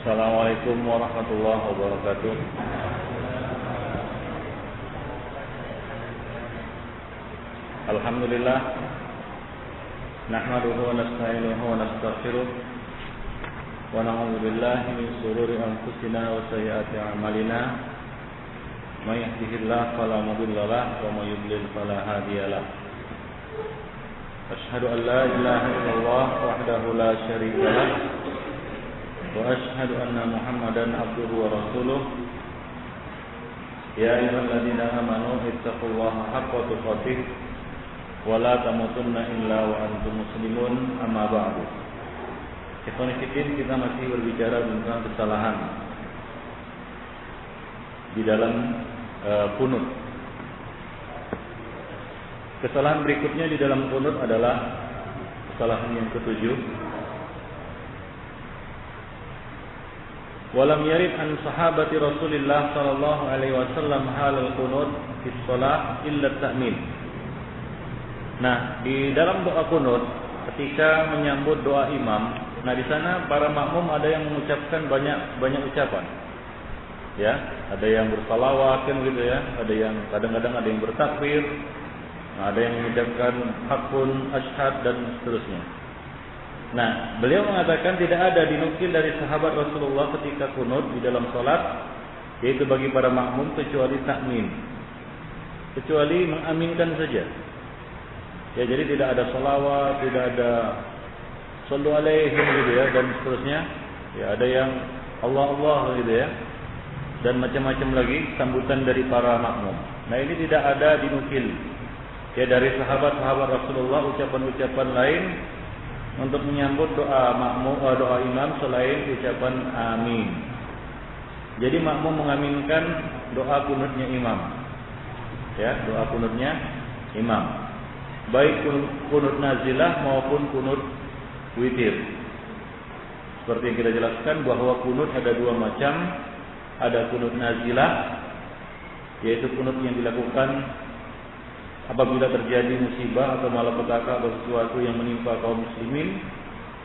Assalamualaikum warahmatullahi wabarakatuh. Alhamdulillah, nahmaduhu wa nasta'inuhu wa nastaghfiruh wa na'udzu billahi min shururi anfusina wa sayyiati a'malina. May yahdihillahu fala mudilla lahu wa may yudlil fala hadiya lahu. Asyhadu an la ilaha illallah wahdahu la syarika lahu wa asyhadu anna Muhammadan abduhu wa rasuluh. Ya ayyuhalladzina amanu ittaqullaha haqqa tuqatih wa la tamutunna illa wa antum muslimun, amma ba'du. Ikhwan fillah, kita masih berbicara tentang kesalahan di dalam qunut. Kesalahan berikutnya di dalam qunut adalah kesalahan yang ketujuh. Walam yarid an sahabati Rasulillah sallallahu alaihi wasallam halal qunut fi shalah illa ta'min. Nah, di dalam doa qunut ketika menyambut doa imam, nah di sana para makmum ada yang mengucapkan banyak ucapan. Ya, ada yang bersalawat kan gitu ya, ada yang kadang-kadang ada yang bertakbir, ada yang mengucapkan hakun, asyhad dan seterusnya. Nah, beliau mengatakan tidak ada dinukil dari sahabat Rasulullah ketika kunut di dalam salat, yaitu bagi para makmum, kecuali takmin, kecuali mengaminkan saja. Ya, jadi tidak ada salawat, tidak ada shallu alaihim gitu ya, dan seterusnya. Ya, ada yang Allah Allah gitu ya, dan macam-macam lagi sambutan dari para makmum. Nah, ini tidak ada dinukil ya dari sahabat-sahabat Rasulullah ucapan-ucapan lain untuk menyambut doa makmum, doa imam selain ucapan amin. Jadi makmum mengaminkan doa kunutnya imam. Ya, doa kunutnya imam. Baik kunut nazilah maupun kunut witir. Seperti yang kita jelaskan bahwa kunut ada dua macam. Ada kunut nazilah, yaitu kunut yang dilakukan apabila terjadi musibah atau malapetaka atau sesuatu yang menimpa kaum muslimin.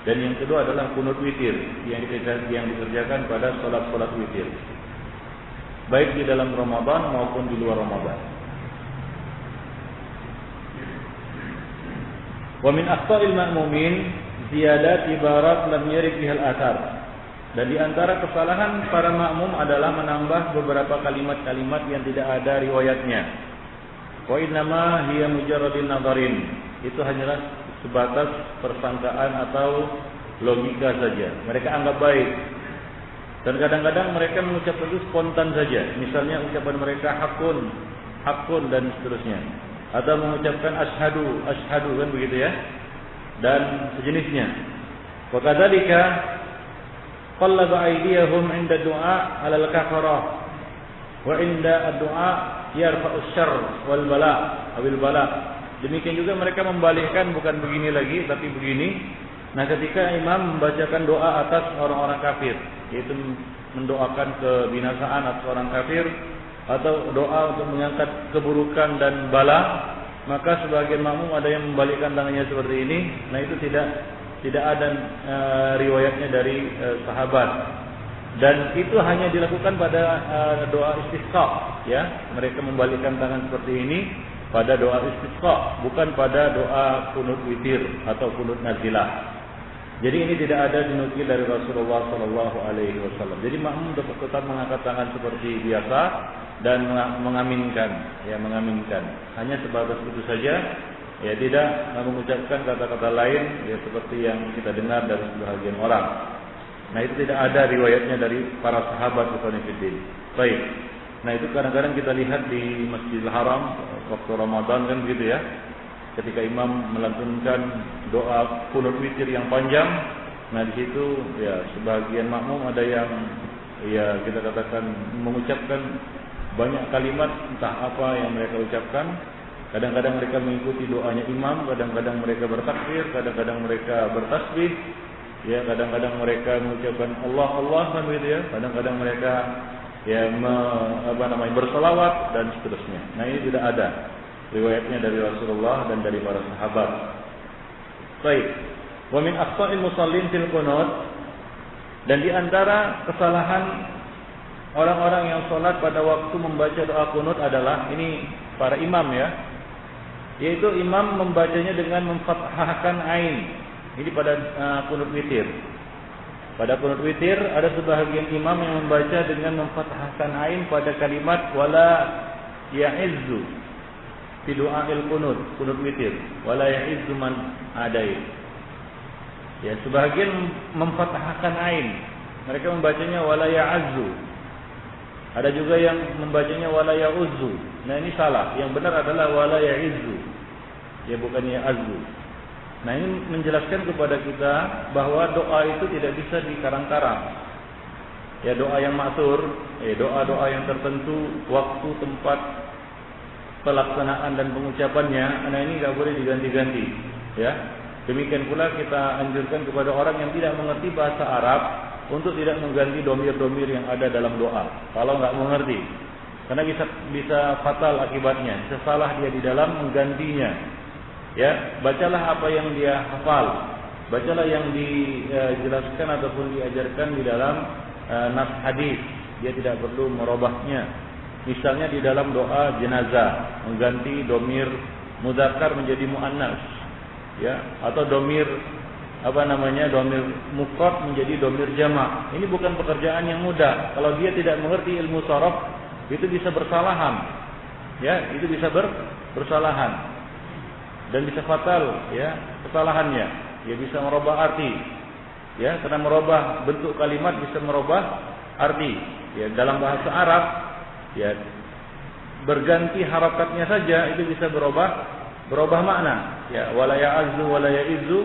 Dan yang kedua adalah kunut witir yang dikerjakan pada salat-salat witir, baik di dalam Ramadan maupun di luar Ramadan. Wa min akhta'il ma'mumin ziyadat ibarat lam yarid bihal athar. Dan di antara kesalahan para makmum adalah menambah beberapa kalimat-kalimat yang tidak ada riwayatnya. Wa innama hiya mujarradin nadharin. Itu hanyalah sebatas persangkaan atau logika saja. Mereka anggap baik. Dan kadang-kadang mereka mengucapkan itu spontan saja. Misalnya ucapan mereka hakun dan seterusnya. Atau mengucapkan asyhadu kan begitu ya. Dan sejenisnya. Wa kadzalika qallaba aydiyahum 'inda du'a 'alal kafarah wa 'inda ad-du'a yarfa'us syarr wal bala awil bala. Demikian juga mereka membalikkan, bukan begini lagi tapi begini. Nah, ketika imam membacakan doa atas orang-orang kafir, yaitu mendoakan kebinasaan atas orang kafir atau doa untuk mengangkat keburukan dan bala, maka sebagian makmum ada yang membalikkan tangannya seperti ini. Nah, itu tidak ada riwayatnya dari sahabat. Dan itu hanya dilakukan pada doa istisqa, ya. Mereka membalikkan tangan seperti ini pada doa istisqa, bukan pada doa kunut witir atau kunut nazilah. Jadi ini tidak ada dinukil dari Rasulullah sallallahu alaihi wasallam. Jadi makmum tetap mengangkat tangan seperti biasa dan mengaminkan, ya, mengaminkan. Hanya sebatas itu saja, ya, tidak mengucapkan kata-kata lain ya seperti yang kita dengar dari sebagian orang. Nah, itu tidak ada riwayatnya dari para sahabat Ikhwan fillah. Baik. Nah, itu kadang-kadang kita lihat di Masjidil Haram waktu Ramadan kan begitu ya. Ketika imam melantunkan doa kunut witir yang panjang, nah di situ ya sebagian makmum ada yang ya kita katakan mengucapkan banyak kalimat entah apa yang mereka ucapkan. Kadang-kadang mereka mengikuti doanya imam, kadang-kadang mereka bertakbir, kadang-kadang mereka bertasbih. Ya, kadang-kadang mereka mengucapkan Allah Allah kan begitu ya. Kadang-kadang mereka ya berselawat dan seterusnya. Nah, ini tidak ada riwayatnya dari Rasulullah dan dari para sahabat. Baik. Wa min aqsa'il musallin fil qunut Dan di antara kesalahan orang-orang yang sholat pada waktu membaca doa kunut adalah, ini para imam ya, yaitu imam membacanya dengan memfathahkan ain. Ini pada kunut witir. Pada kunut witir ada sebahagian imam yang membaca dengan memfathahkan ain pada kalimat wala ya'izzu fi du'ail kunut witir, wala ya'izzu man adai. Ya, sebahagian memfathahkan ain. Mereka membacanya wala ya'azzu. Ada juga yang membacanya wala ya'uzzu. Nah, ini salah. Yang benar adalah wala ya'izzu. Ya, bukan ya'azzu. Nah, ini menjelaskan kepada kita bahwa doa itu tidak bisa dikarang-karang. Ya, doa yang maksur, doa-doa yang tertentu, waktu, tempat pelaksanaan dan pengucapannya, nah ini tidak boleh diganti-ganti. Ya, demikian pula kita anjurkan kepada orang yang tidak mengerti bahasa Arab untuk tidak mengganti domir-domir yang ada dalam doa. Kalau nggak mengerti, karena bisa fatal akibatnya, bisa salah dia di dalam menggantinya. Ya, bacalah apa yang dia hafal, bacalah yang dijelaskan ataupun diajarkan di dalam nas hadis. Dia tidak perlu merubahnya. Misalnya di dalam doa jenazah mengganti domir mudzakkar menjadi muannas, ya, atau domir domir mufrad menjadi domir jamak. Ini bukan pekerjaan yang mudah. Kalau dia tidak mengerti ilmu sharaf, itu bisa bersalahan. Ya, itu bisa bersalahan. Dan bisa fatal, ya, kesalahannya. Ya, bisa merubah arti. Ya, karena merubah bentuk kalimat bisa merubah arti. Ya, dalam bahasa Arab, ya, berganti harakatnya saja itu bisa berubah makna. Ya, wala ya'azzu wala ya'izzu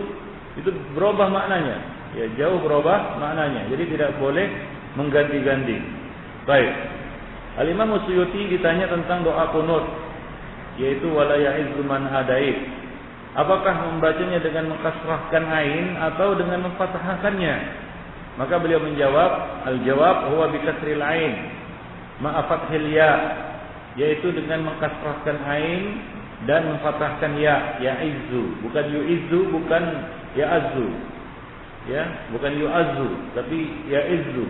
itu berubah maknanya. Ya, jauh berubah maknanya. Jadi tidak boleh mengganti-ganti. Baik. Al-Imam Suyuti ditanya tentang doa kunut, yaitu wala ya'izzu man hadait. Apakah membacanya dengan mengkasrahkan ain atau dengan memfathahkannya? Maka beliau menjawab, al-jawab huwa bi kasril ain ma'a fathil ya, yaitu dengan mengkasrahkan ain dan memfathahkan ya, ya'izzu, bukan yu'izzu, bukan ya'azzu. Ya, bukan yu'azzu, tapi ya'izzu.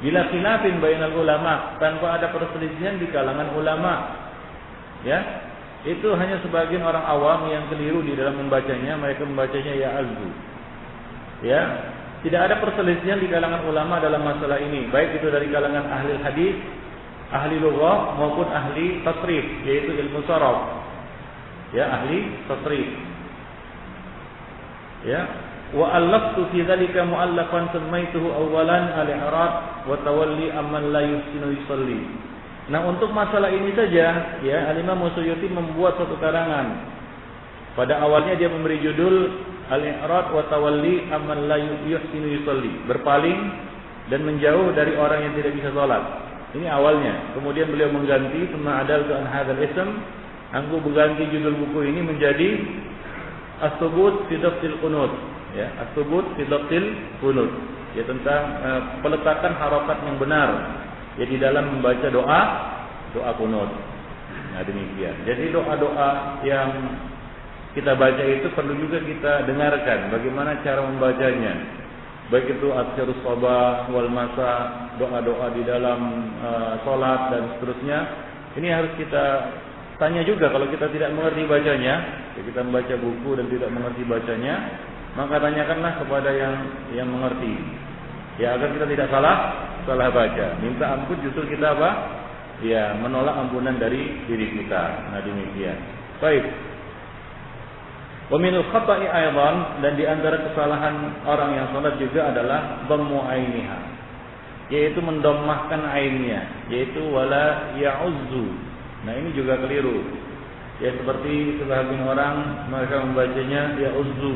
Bila khilafin bainal ulama, tanpa ada perselisihan di kalangan ulama. Ya, itu hanya sebagian orang awam yang keliru di dalam membacanya, mereka membacanya ya'azzu. Ya, tidak ada perselisihan di kalangan ulama dalam masalah ini, baik itu dari kalangan ahli hadis, ahli lughah maupun ahli tasrif, yaitu ilmu sharaf. Ya, ahli tasrif. Ya, wa allaftu fi dzalika mu'allafan samaituhu awwalan al-i'rab wa tawalli amman la yuhsinu yusalli. Nah, untuk masalah ini saja, ya, Al-Imam Suyuti membuat suatu karangan. Pada awalnya dia memberi judul Al-i'rad wa tawalli amman la yuhsinu yusalli, berpaling dan menjauh dari orang yang tidak bisa salat. Ini awalnya. Kemudian beliau mengganti summa adaltu an hadzal ism, aku berganti judul buku ini menjadi As-Subut fi Dhabtil Qunut, ya, As-Subut fi Dhabtil Qunut, ya, tentang peletakan harakat yang benar, ya, di dalam membaca doa kunut. Nah, demikian. Jadi doa-doa yang kita baca itu perlu juga kita dengarkan bagaimana cara membacanya. Baik itu azkarus sabah wal masa, doa-doa di dalam salat dan seterusnya. Ini harus kita tanya juga kalau kita tidak mengerti bacanya, ya, kita membaca buku dan tidak mengerti bacanya, maka tanyakanlah kepada yang mengerti. Ya, agar kita tidak salah baca. Minta ampun justru kita apa? Ya, menolak ampunan dari diri kita. Nah, demikian. Baik. Wa minal khata'i aidan, dan di antara kesalahan orang yang salat juga adalah dhammu ainiha, yaitu mendommahkan ainnya, yaitu wala ya'uzzu. Nah, ini juga keliru. Ya, seperti sebagian orang mereka membacanya ya'uzzu,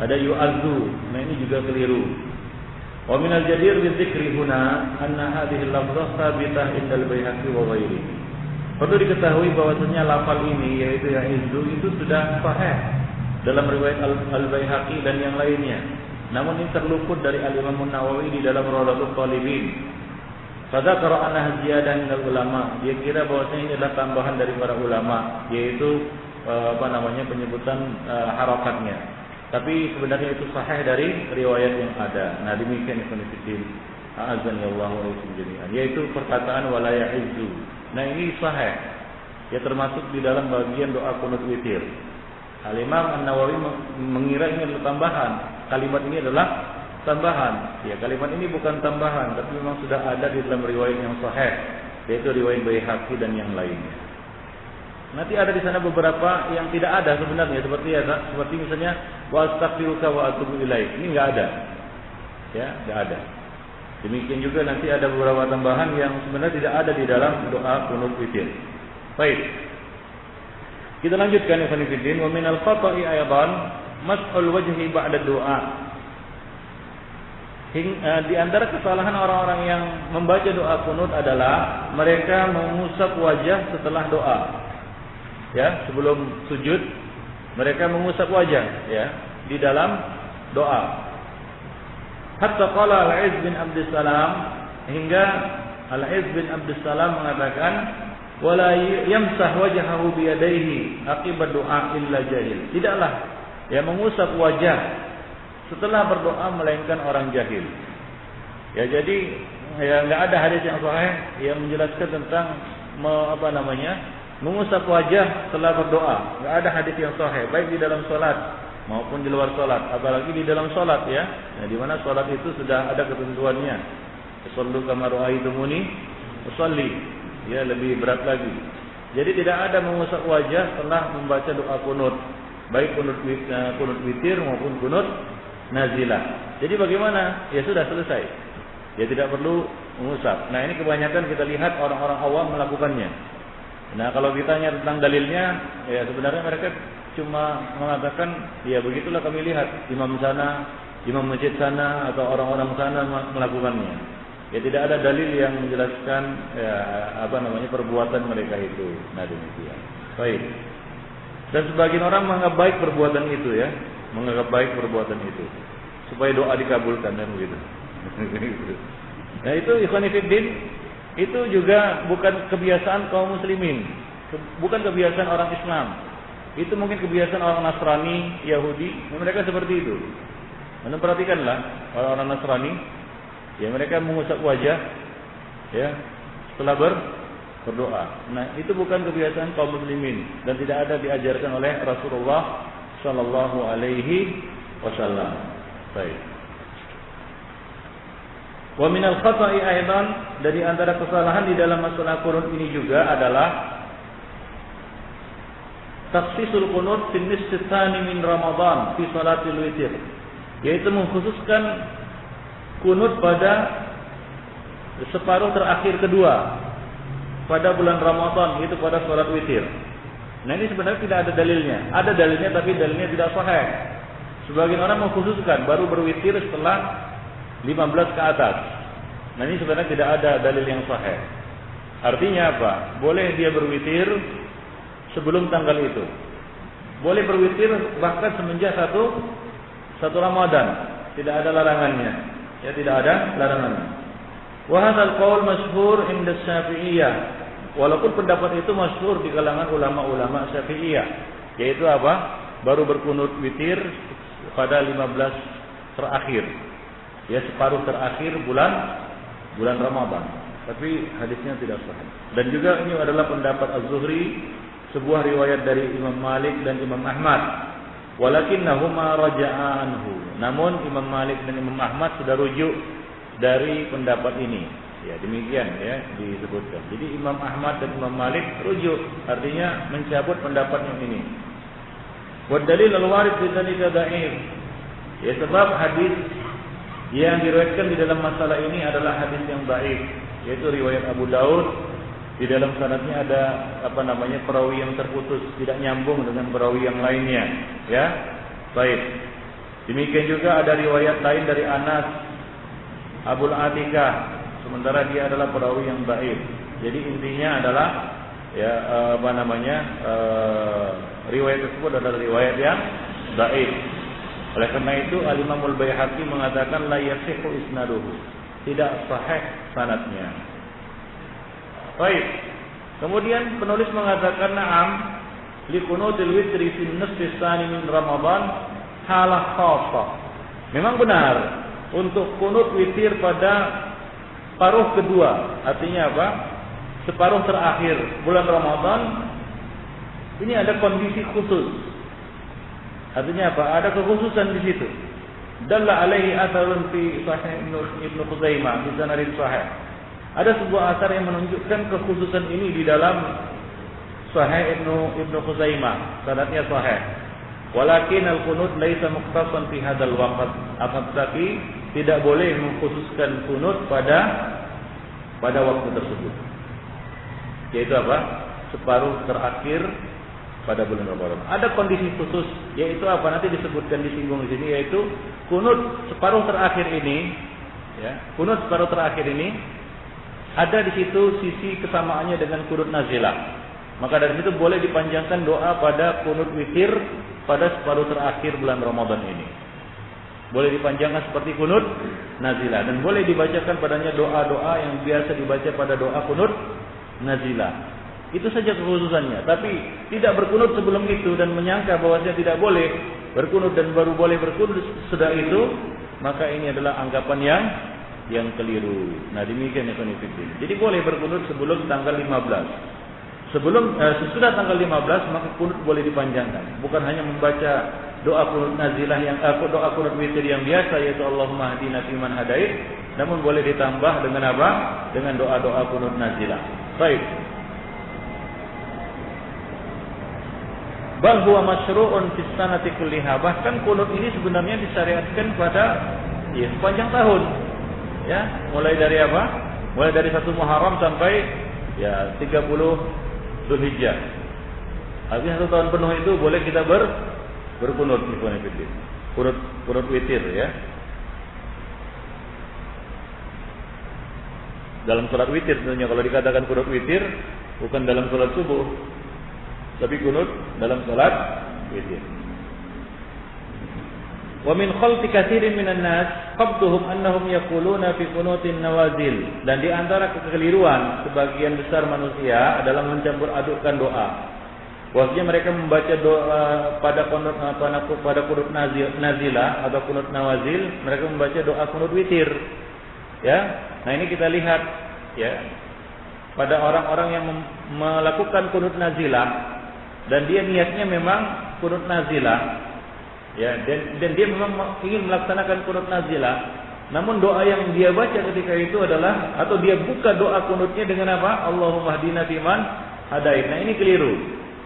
ada yu'azzu. Nah, ini juga keliru. Wa minal jadir bidzikri huna anna hadhihi al-lafzah thabitah indal Baihaqi wa ghairihi. Perlu diketahui bahwasanya lafal ini yaitu ya'izzu itu sudah sahih dalam riwayat Al-Baihaqi dan yang lainnya. Namun ini terluput dari Al-Imam An-Nawawi di dalam Rawdatul Talibin. Fadzakara anna ziyadan minal ulama. Dia kira bahwasanya ini adalah tambahan dari para ulama, yaitu penyebutan harakatnya. Tapi sebenarnya itu sahih dari riwayat yang ada. Nah, demikian ikhwan fillah. A'azzanillahu wa iyyakum jami'an. Yaitu perkataan wala ya'izzu. Nah, ini sahih. Ya termasuk di dalam bagian doa qunut witir. Al-Imam An-Nawawi mengira ini adalah tambahan. Kalimat ini adalah tambahan. Ya, kalimat ini bukan tambahan, tapi memang sudah ada di dalam riwayat yang sahih, yaitu riwayat Baihaqi dan yang lainnya. Nanti ada di sana beberapa yang tidak ada sebenarnya, seperti misalnya wa astaghfiruka wa atubu ilaik. Ini enggak ada. Ya, enggak ada. Demikian juga nanti ada beberapa tambahan yang sebenarnya tidak ada di dalam doa qunut witir. Baik. Kita lanjutkan ya khonifidin. Wa minal khata'i aydan mas'ul wajhi ba'da doa. Di antara kesalahan orang-orang yang membaca doa qunut adalah mereka mengusap wajah setelah doa. Ya, sebelum sujud mereka mengusap wajah ya di dalam doa. Hatta qala Al-Izz bin Abdus Salam, hingga Al-Izz bin Abdus Salam mengatakan wala yamsah wajhahu bi yadayhi aqibat doa illa jahil. Tidaklah ya mengusap wajah setelah berdoa melainkan orang jahil. Ya, jadi ya enggak ada hadis yang sahih yang menjelaskan tentang mengusap wajah setelah berdoa. Enggak ada hadis yang sahih baik di dalam salat maupun di luar salat, apalagi di dalam salat ya. Nah, di mana salat itu sudah ada ketentuannya. Sallu kama ra'aitumuni usolli. Ya, lebih berat lagi. Jadi tidak ada mengusap wajah setelah membaca doa qunut, baik qunut witir maupun qunut nazilah. Jadi bagaimana? Ya sudah selesai. Ya tidak perlu mengusap. Nah, ini kebanyakan kita lihat orang-orang awam melakukannya. Nah, kalau ditanya tentang dalilnya, ya sebenarnya mereka cuma mengatakan, ya begitulah kami lihat imam sana, imam masjid sana atau orang-orang sana melakukannya. Ya tidak ada dalil yang menjelaskan ya, perbuatan mereka itu. Nah, demikian. Baik. Dan sebagian orang menganggap baik perbuatan itu ya, menganggap baik perbuatan itu supaya doa dikabulkan dan begitu. Nah, itu ikhwan fillah, itu juga bukan kebiasaan kaum muslimin, bukan kebiasaan orang Islam. Itu mungkin kebiasaan orang Nasrani, Yahudi, mereka seperti itu. Anda perhatikanlah orang-orang Nasrani, ya mereka mengusap wajah ya setelah berdoa. Nah, itu bukan kebiasaan kaum muslimin dan tidak ada diajarkan oleh Rasulullah sallallahu alaihi wasallam. Baik. Wa minal khata'i aidan, dari antara kesalahan di dalam masalah qunut ini juga adalah takhsisul qunut fi nisfi tsani min Ramadan fi salatil witir, yaitu mengkhususkan qunut pada separuh terakhir kedua pada bulan Ramadan, yaitu pada salat witir. Nah, ini sebenarnya tidak ada dalilnya. Ada dalilnya tapi dalilnya tidak sahih. Sebagian orang mengkhususkan baru berwitir setelah 15 ke atas. Nah, ini sebenarnya tidak ada dalil yang sahih. Artinya apa? Boleh dia berwitir sebelum tanggal itu. Boleh berwitir bahkan semenjak satu Ramadan. Tidak ada larangannya. Ya, tidak ada larangannya. Wa hadzal qaul masyhur inda Syafi'iyah. Walaupun pendapat itu masyhur di kalangan ulama-ulama Syafi'iyah, yaitu apa? Baru berkunut witir pada 15 terakhir. Ya, separuh terakhir bulan Ramadan. Tapi hadisnya tidak sahih. Dan juga ini adalah pendapat Az-Zuhri, sebuah riwayat dari Imam Malik dan Imam Ahmad. Walakinnahuma raja'a anhu. Namun Imam Malik dan Imam Ahmad sudah rujuk dari pendapat ini. Ya, demikian ya disebutkan. Jadi Imam Ahmad dan Imam Malik rujuk, artinya mencabut pendapat yang ini. Wa dalil al-warid fi dzalika dha'if. Ya, sebab hadis yang diriwayatkan di dalam masalah ini adalah hadis yang dhaif, yaitu riwayat Abu Daud. Di dalam sanadnya ada perawi yang terputus, tidak nyambung dengan perawi yang lainnya, ya. Baik. Demikian juga ada riwayat lain dari Anas Abul Atikah, sementara dia adalah perawi yang dhaif. Jadi intinya adalah ya riwayat tersebut adalah riwayat yang dhaif. Oleh karena itu Al-Imam Al-Baihaqi mengatakan la yasihhu isnaduhu, tidak sahih sanadnya. Baik. Kemudian penulis mengatakan na'am li qunutil witri fi nisfi tsani min Ramadan halah khassah. Memang benar untuk kunut witir pada paruh kedua, artinya apa? Separuh terakhir bulan Ramadan ini ada kondisi khusus. Artinya apa? Ada kekhususan di situ. Dalla alaihi atharun fi sahih Ibnu Khuzaimah, di sanad sahih. Ada sebuah asar yang menunjukkan kekhususan ini di dalam Sahih Ibnu Khuzaimah, sanadnya sahih. Walakin al-qunut laisa mukhtassan fi hadzal waqt. Akan tetapi tidak boleh mengkhususkan kunut pada waktu tersebut. Yaitu apa? Separuh terakhir pada bulan Ramadan. Ada kondisi khusus, yaitu apa? Nanti disebutkan, disinggung di sini, yaitu kunut separuh terakhir ini, ya. Kunut separuh terakhir ini ada di situ sisi kesamaannya dengan kunut nazilah. Maka dari situ boleh dipanjangkan doa pada kunut witir pada separuh terakhir bulan Ramadan ini. Boleh dipanjangkan seperti kunut nazilah, dan boleh dibacakan padanya doa-doa yang biasa dibaca pada doa kunut nazilah. Itu saja kekhususannya. Tapi tidak berkunut sebelum itu dan menyangka bahwasanya tidak boleh berkunut dan baru boleh berkunut sesudah itu, maka ini adalah anggapan yang keliru. Nah, demikian ya konfidin. Jadi boleh berkunut sebelum tanggal 15. Sesudah tanggal 15 maka kunut boleh dipanjangkan. Bukan hanya membaca doa kunut nazilah doa kunut witir yang biasa, yaitu Allahumma hdina fiman hadait, namun boleh ditambah dengan apa? Dengan doa-doa kunut nazilah. Baik. Bal huwa masyru'un fis sanati kulliha. Bahkan kunut ini sebenarnya disyariatkan pada sepanjang tahun. Ya, mulai dari apa? Mulai dari 1 Muharram sampai 30 Dzulhijjah. Artinya 1 tahun penuh itu boleh kita berkunut witir. Kunut witir, ya. Dalam salat witir tentunya, kalau dikatakan kunut witir bukan dalam salat subuh, tapi kunut dalam salat witir. Wa min khalti katsirin minan nas qabduhum annahum yaquluna fi qunutin nawazil. Dan di antara kekeliruan sebagian besar manusia adalah mencampur adukkan doa. Bahwasanya mereka membaca doa pada kunut nazilah atau kunut nawazil, mereka membaca doa kunut witir. Ya. Nah, ini kita lihat, ya, pada orang-orang yang melakukan kunut nazilah dan dia niatnya memang kunut nazilah. Ya, dan dia memang ingin melaksanakan kunut nazilah, namun doa yang dia baca ketika itu adalah, atau dia buka doa kunutnya dengan apa? Allahumma hdina fiman hadait. Nah, ini keliru.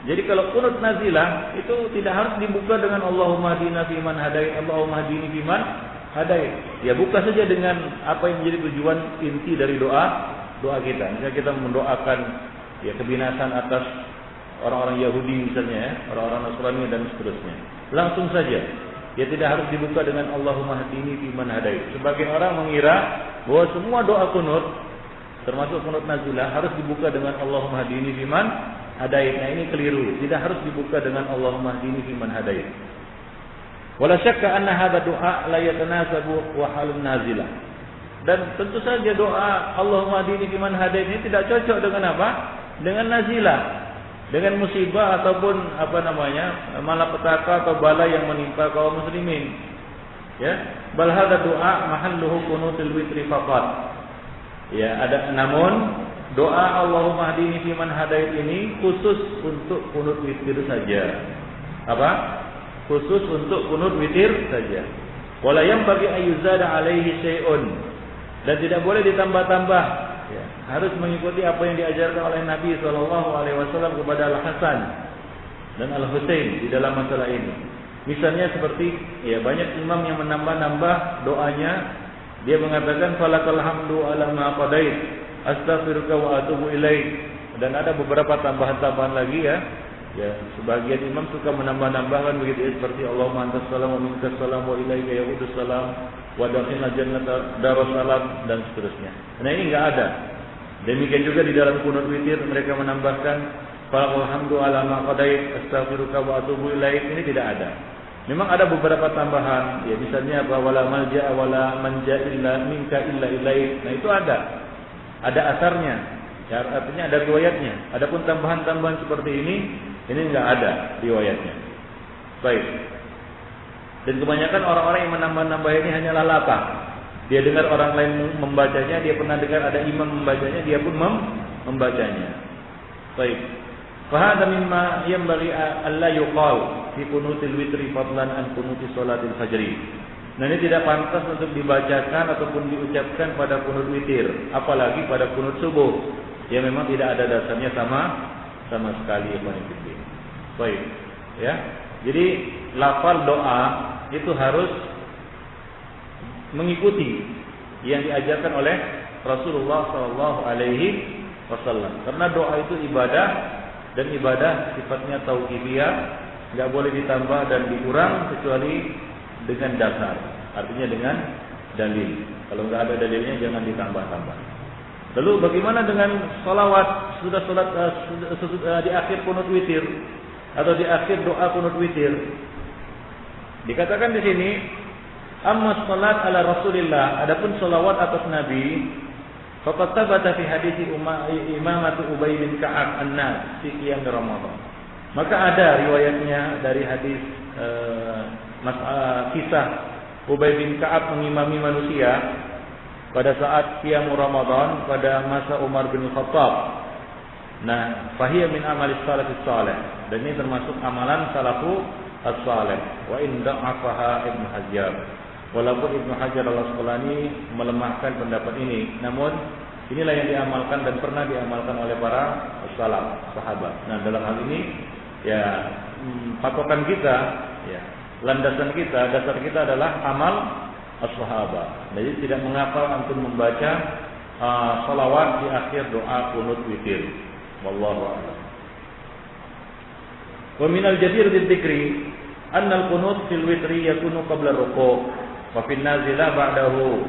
Jadi kalau kunut nazilah itu tidak harus dibuka dengan Allahumma hdina fiman hadait, Allahumma hdini fiman hadait. Ya, buka saja dengan apa yang menjadi tujuan inti dari doa kita. Misalnya kita mendoakan kebinasan atas orang-orang Yahudi misalnya, ya, orang-orang Nasrani dan seterusnya. Langsung saja. Ya, tidak harus dibuka dengan Allahumma hdini fiman hadait. Sebagian orang mengira bahwa semua doa kunut, termasuk kunut nazilah, harus dibuka dengan Allahumma hdini fiman hadait. Nah, ini keliru. Tidak harus dibuka dengan Allahumma hdini fiman hadait. Wala syakka anna hadha du'a la yatanasabu wa halun nazilah. Dan tentu saja doa Allahumma hdini fiman hadait ini tidak cocok dengan apa? Dengan nazilah. Dengan musibah ataupun malapetaka atau bala yang menimpa kaum muslimin. Ya, bal hadza doa mahalluhu qunutul witri faqat. Ya, namun doa Allahumma hdini fiman hadait ini khusus untuk kunut witir saja. Apa? Khusus untuk kunut witir saja. Wala yanbaghi ayyuzada alaihi syai'un. Dan tidak boleh ditambah-tambah. Ya, harus mengikuti apa yang diajarkan oleh Nabi SAW kepada Al-Hasan dan Al-Husain di dalam masalah ini. Misalnya seperti banyak imam yang menambah-nambah doanya. Dia mengatakan falakal hamdu ala ma qadait, astaghfiruka wa atubu ilaik. Dan ada beberapa tambahan-tambahan lagi, ya. Ya, sebagian imam suka menambah-nambahkan begitu, seperti Allahumma antas salam wa minkas salam wa ilaika ya'udus salam wa dakhilna jannata darussalam dan seterusnya. Nah, ini enggak ada. Demikian juga di dalam kunut witir mereka menambahkan falhamdu ala ma qadait astaghfiruka wa atubu ilaik. Ini tidak ada. Memang ada beberapa tambahan, ya, misalnya wala malja wala manja illa minka illa ilaik. Nah, itu ada. Ada asarnya. Ya, artinya ada riwayatnya. Adapun tambahan-tambahan seperti ini enggak ada riwayatnya. Baik. Dan kebanyakan orang-orang yang menambah-nambah ini hanyalah lapang. Dia dengar orang lain membacanya, dia pernah dengar ada imam membacanya, dia pun membacanya. Baik. Fahada mimma yanbaghi alla yuqal fi qunutil witri fadlan an qunuti salatil fajri. Nah, ini tidak pantas untuk dibacakan ataupun diucapkan pada kunut witir, apalagi pada kunut subuh yang memang tidak ada dasarnya sama sekali. Baik, ya. Jadi lafal doa itu harus mengikuti yang diajarkan oleh Rasulullah sallallahu alaihi wasallam. Karena doa itu ibadah, dan ibadah sifatnya tauqifiyah, enggak boleh ditambah dan dikurang kecuali dengan dasar. Artinya dengan dalil. Kalau enggak ada dalilnya jangan ditambah-tambah. Lalu bagaimana dengan salawat sudah salat di akhir kunut witir atau di akhir doa kunut witir? Dikatakan di sini, amma salat ala Rasulillah, adapun salawat atas Nabi, faqad thabata fi hadits imamatu Ubay bin Ka'ab an-nas fi qiyam Ramadan. Maka ada riwayatnya dari hadis kisah Ubay bin Ka'ab mengimami manusia pada saat qiyam Ramadan pada masa Umar bin Khattab. Nah, fahiya min amali salafis salih. Dan ini termasuk amalan salafu as-salih. Wa in da'afaha Ibnu Hajar. Walaupun Ibnu Hajar al-Asqalani melemahkan pendapat ini, namun inilah yang diamalkan dan pernah diamalkan oleh para salaf, sahabat. Nah, dalam hal ini ya patokan kita, ya, landasan kita, dasar kita adalah amal as-sahabat. Jadi tidak mengapa antum membaca salawat di akhir doa kunut witir. Wallahu a'lam. Wa minal jadir bidzikri anna al-qunut fil witri yakunu qabla ruku' wa fil nazilah ba'dahu.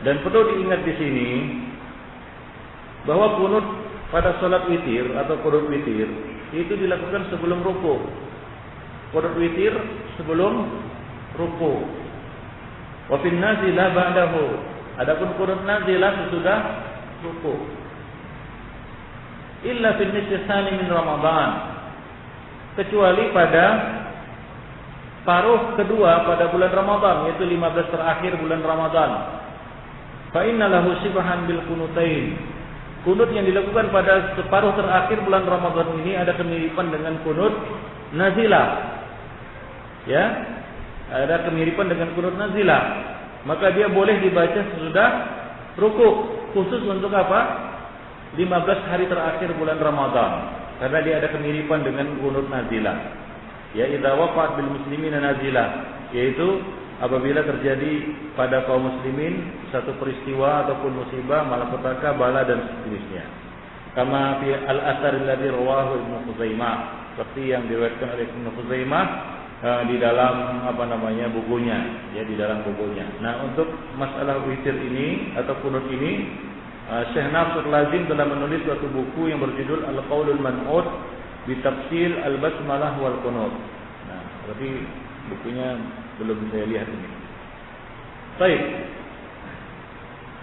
Dan perlu diingat di sini bahwa kunut pada salat witir atau kunut witir itu dilakukan sebelum ruku'. Kunut witir sebelum ruku'. Wa fil nazilah ba'dahu. Adapun kunut nazilah sesudah ruku'. Illa fil nisfi tsani min Ramadan. Kecuali pada paruh kedua pada bulan Ramadan, yaitu 15 terakhir bulan Ramadan. Fa inna lahu shibhan bil kunutain. Kunut yang dilakukan pada separuh terakhir bulan Ramadan ini ada kemiripan dengan kunut nazilah. Ya, ada kemiripan dengan kunut nazilah. Maka dia boleh dibaca sesudah ruku'. Khusus untuk apa? 15 hari terakhir bulan Ramadan. Karena dia ada kemiripan dengan kunut nazilah. Ya, idza waqa'at bil muslimina nazilah, yaitu apabila terjadi pada kaum muslimin satu peristiwa ataupun musibah, malapetaka, bala dan sejenisnya. Kama fi al-athar alladhi rawahu Ibnu Khuzaimah, seperti yang diriwayatkan oleh Ibnu Khuzaimah di dalam bukunya, ya, di dalam bukunya. Nah, untuk masalah witir ini atau kunut ini, Syekh Nasr Lazim telah menulis suatu buku yang berjudul Al-Qaulul Man'ud bi Tafsil Al-Basmalah wal Qunut. Nah, tapi bukunya belum saya lihat ini. Baik.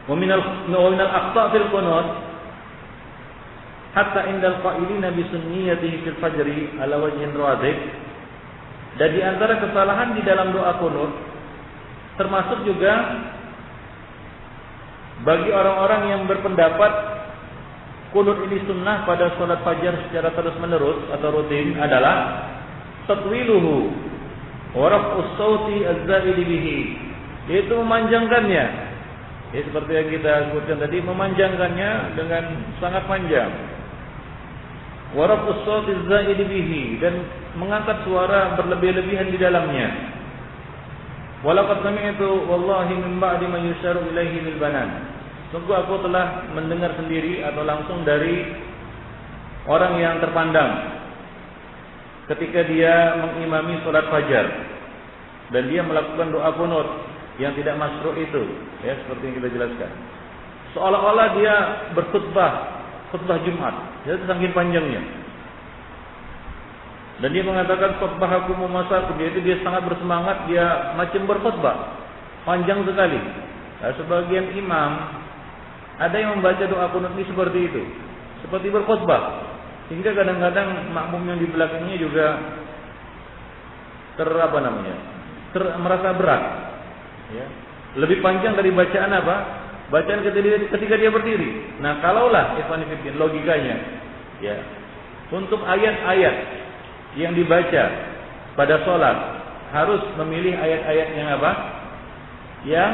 Wa min al-aqta' fil qunut hatta indal qailina bi sunniyatihi fil fajri ala wajhin radhik. Dan di antara kesalahan di dalam doa kunut termasuk juga bagi orang-orang yang berpendapat kunut ini sunnah pada salat fajar secara terus-menerus atau rutin adalah tatwiluhu wa raf'us sauti az-za'id bihi, yaitu memanjangkannya. Ya, seperti yang kita sebutkan tadi, memanjangkannya dengan sangat panjang. Wa raf'us sauti az-za'id bihi, dan mengangkat suara berlebih-lebihan di dalamnya. Walaqad sami'tu wallahi min ba'di ma yusharu ilaihi lil banan. Sungguh aku telah mendengar sendiri atau langsung dari orang yang terpandang ketika dia mengimami salat fajar dan dia melakukan doa kunut yang tidak masyru' itu, ya, seperti yang kita jelaskan. Seolah-olah dia khutbah Jumat, jadi saking panjangnya. Dan dia mengatakan khutbah aku memasakum, yaitu dia sangat bersemangat, dia macam berkhutbah panjang sekali. Nah, sebagian imam ada yang membaca doa kunut ini seperti itu, seperti berkhutbah, sehingga kadang-kadang makmum yang di belakangnya juga merasa berat. Ya. Lebih panjang dari bacaan apa? Bacaan ketika dia berdiri. Nah, kalaulah ikhwan fillah logikanya, ya, untuk ayat-ayat yang dibaca pada sholat harus memilih ayat-ayat yang apa? Yang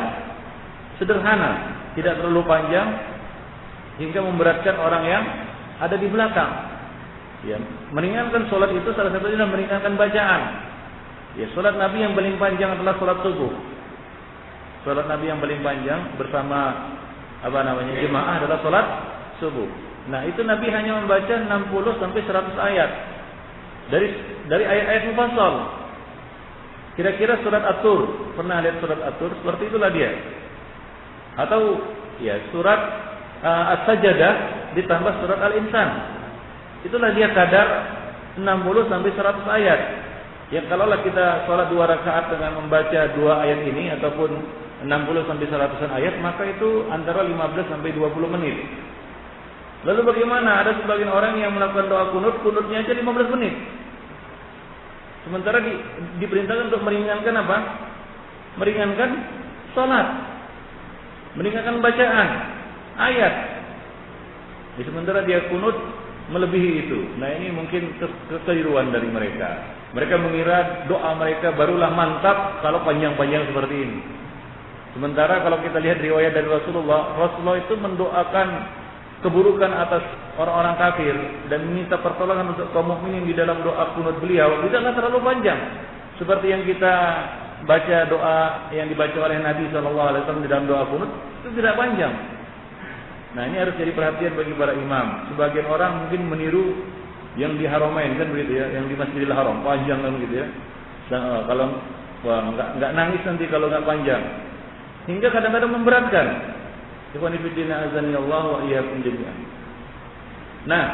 sederhana, tidak terlalu panjang hingga memberatkan orang yang ada di belakang. Ya, meringankan sholat itu salah satunya adalah meringankan bacaan. Ya, sholat Nabi yang paling panjang adalah sholat subuh. Sholat Nabi yang paling panjang bersama jemaah adalah sholat subuh. Nah, itu Nabi hanya membaca 60 sampai 100 ayat dari ayat-ayat mufassal. Kira-kira surat At-Tur, pernah lihat surat At-Tur? Seperti itulah dia. Atau ya surat As-Sajdah ditambah surat Al-Insan. Itulah dia kadar 60 sampai 100 ayat. Ya, kalaulah kita sholat 2 rakaat dengan membaca 2 ayat ini ataupun 60 sampai 100 ayat, maka itu antara 15 sampai 20 menit. Lalu bagaimana? Ada sebagian orang yang melakukan doa kunutnya aja 15 menit. Sementara diperintahkan untuk meringankan apa? Meringankan sholat, meringankan bacaan ayat. Sementara dia kunut melebihi itu. Nah, ini mungkin kekeliruan dari mereka. Mereka mengira doa mereka barulah mantap kalau panjang-panjang seperti ini. Sementara kalau kita lihat riwayat dari Rasulullah itu mendoakan keburukan atas orang-orang kafir dan meminta pertolongan untuk kaum mukminin di dalam doa kunut beliau tidaklah terlalu panjang seperti yang kita baca doa yang dibaca oleh Nabi SAW di dalam doa kunut itu tidak panjang. Nah, ini harus jadi perhatian bagi para imam. Sebagian orang mungkin meniru yang di Haramain kan begitu ya, yang di Masjidil Haram panjang kan begitu ya. Kalau nggak nangis nanti kalau nggak panjang, hingga kadang-kadang memberatkan. Ikhwan fillah azanillah wa iyyakum jami'an. Nah,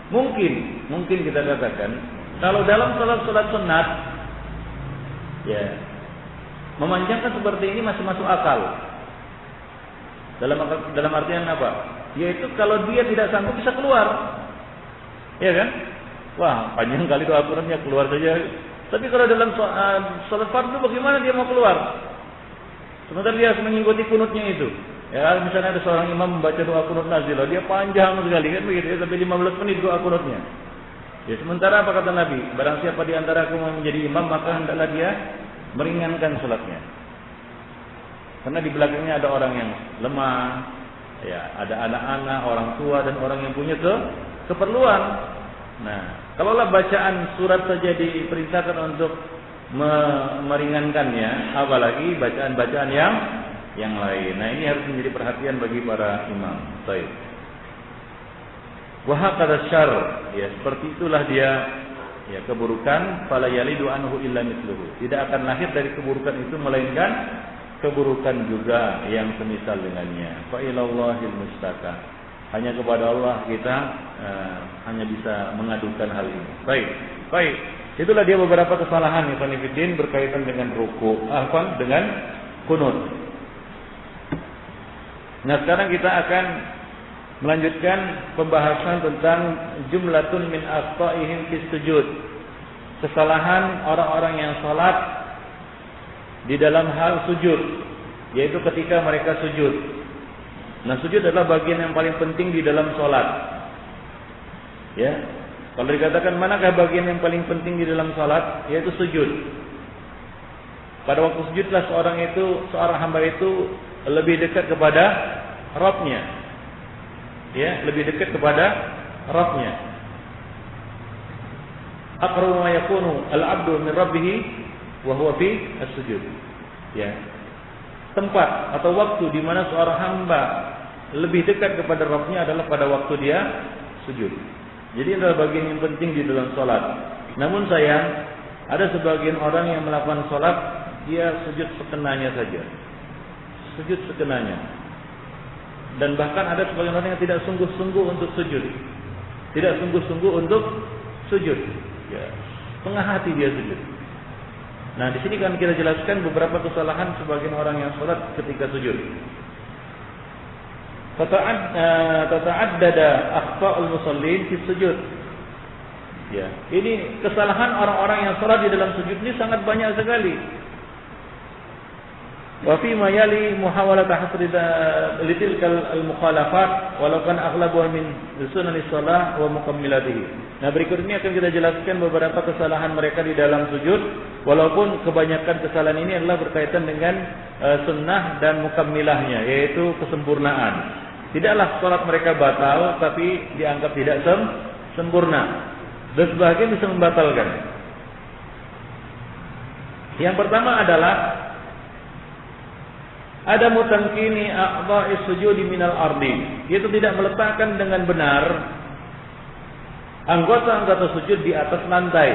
mungkin kita katakan kalau dalam salat sunat ya memanjangkan seperti ini masih masuk akal. Dalam artian apa? Yaitu kalau dia tidak sanggup bisa keluar. Ya kan? Wah, panjang kali doa kunutnya, keluar saja. Tapi kalau dalam salat fardu bagaimana dia mau keluar? Sementara dia harus mengikuti kunutnya itu. Ya, misalnya ada seorang imam membaca doa kunut nazilah, dia panjang sekali kan begitu ya, sampai 15 menit doa kunutnya. Ya, sementara apa kata Nabi? Barang siapa di antara aku mau menjadi imam, maka hendaklah dia meringankan salatnya. Karena di belakangnya ada orang yang lemah, ya, ada anak-anak, orang tua dan orang yang punya keperluan. Nah, kalaulah bacaan surat saja diperintahkan untuk meringankannya, apalagi bacaan-bacaan yang lain. Nah, ini harus menjadi perhatian bagi para imam. Baik. Wa hakadha syarr, ya, seperti itulah dia ya keburukan, fala yalidu anhu illa mithluhu. Tidak akan lahir dari keburukan itu melainkan keburukan juga yang semisal dengannya. Fa ilallahil mustaka. Hanya kepada Allah kita hanya bisa mengadukan hal ini. Baik. Itulah dia beberapa kesalahan ikhwan fillah berkaitan dengan ruku, dengan kunut. Nah, sekarang kita akan melanjutkan pembahasan tentang jumlatun min akhta'ihim fi sujud. Kesalahan orang-orang yang salat di dalam hal sujud, yaitu ketika mereka sujud. Nah, sujud adalah bagian yang paling penting di dalam salat. Ya. Kalau dikatakan manakah bagian yang paling penting di dalam salat, yaitu sujud. Pada waktu sujudlah seorang hamba itu lebih dekat kepada Rabb-nya. Ya, lebih dekat kepada Rabb-nya. Aqrabu ma yakunu al-'abdu min rabbih wa huwa fi as-sujud. Ya. Tempat atau waktu di mana seorang hamba lebih dekat kepada Rabb-nya adalah pada waktu dia sujud. Jadi adalah bagian yang penting di dalam salat. Namun sayang, ada sebagian orang yang melakukan salat dia sujud sekenanya saja. Sujud sekenanya. Dan bahkan ada sebagian orang yang tidak sungguh-sungguh untuk sujud. Tidak sungguh-sungguh untuk sujud. Ya, setengah hati dia sujud. Nah, di sini kan kita jelaskan beberapa kesalahan sebagian orang yang salat ketika sujud. Tata'addada akhta'ul musallin fi sujud. Ya, ini kesalahan orang-orang yang salat di dalam sujud ini sangat banyak sekali. Wa fi ma yali muhawalat hasri litilkal al-mukhalafat walau kan aghlabuha min sunanis shalah wa mukammilatihi. Nah, berikut ini akan kita jelaskan beberapa kesalahan mereka di dalam sujud, walaupun kebanyakan kesalahan ini adalah berkaitan dengan sunnah dan mukammilahnya, yaitu kesempurnaan. Tidaklah salat mereka batal, tapi dianggap tidak sempurna. Dan sebagian bisa membatalkan. Yang pertama adalah ada mutamkini a'dha'is sujudi minal ardi, yaitu tidak meletakkan dengan benar anggota-anggota sujud di atas lantai,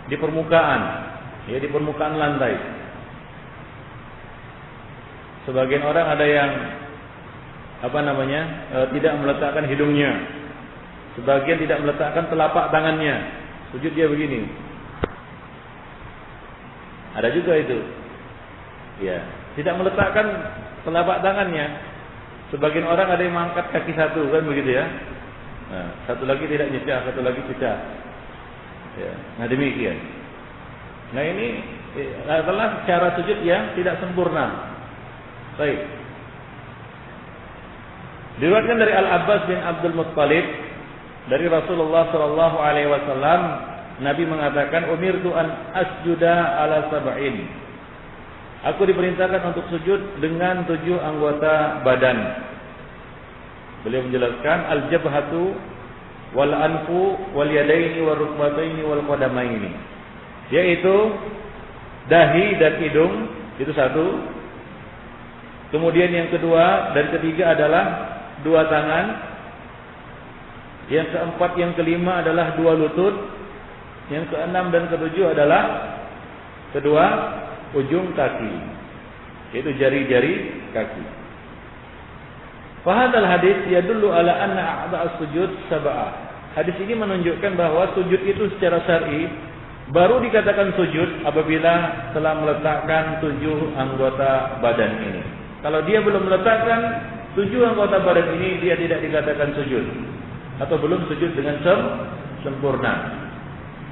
di permukaan, ya, di permukaan lantai. Sebagian orang ada yang tidak meletakkan hidungnya. Sebagian tidak meletakkan telapak tangannya. Sujud dia begini. Ada juga itu. Ya, tidak meletakkan telapak tangannya. Sebagian orang ada yang mengangkat kaki satu, kan begitu ya. Nah, satu lagi tidak nyecah, satu lagi pecah. Ya, nah demikian. Nah, ini adalah cara sujud yang tidak sempurna. Baik. Diriwayatkan dari Al-Abbas bin Abdul Muttalib dari Rasulullah sallallahu alaihi wasallam, Nabi mengatakan, "Umirtu an asjuda ala sab'in." Aku diperintahkan untuk sujud dengan 7 anggota badan. Beliau menjelaskan al-jabhatu wal anfu wal yadaini wal rukbataini wal qadamaini. Yaitu dahi dan hidung, itu satu. Kemudian yang kedua dan ketiga adalah 2 tangan. Yang keempat, yang kelima adalah 2 lutut. Yang keenam dan ketujuh adalah kedua ujung kaki, yaitu jari-jari kaki. Fahadal hadis yadullu ala anna a'dha'as sujud sab'ah. Hadis ini menunjukkan bahwa sujud itu secara syar'i baru dikatakan sujud apabila telah meletakkan 7 anggota badan ini. Kalau dia belum meletakkan 7 anggota badan ini, dia tidak dikatakan sujud, atau belum sujud dengan sempurna.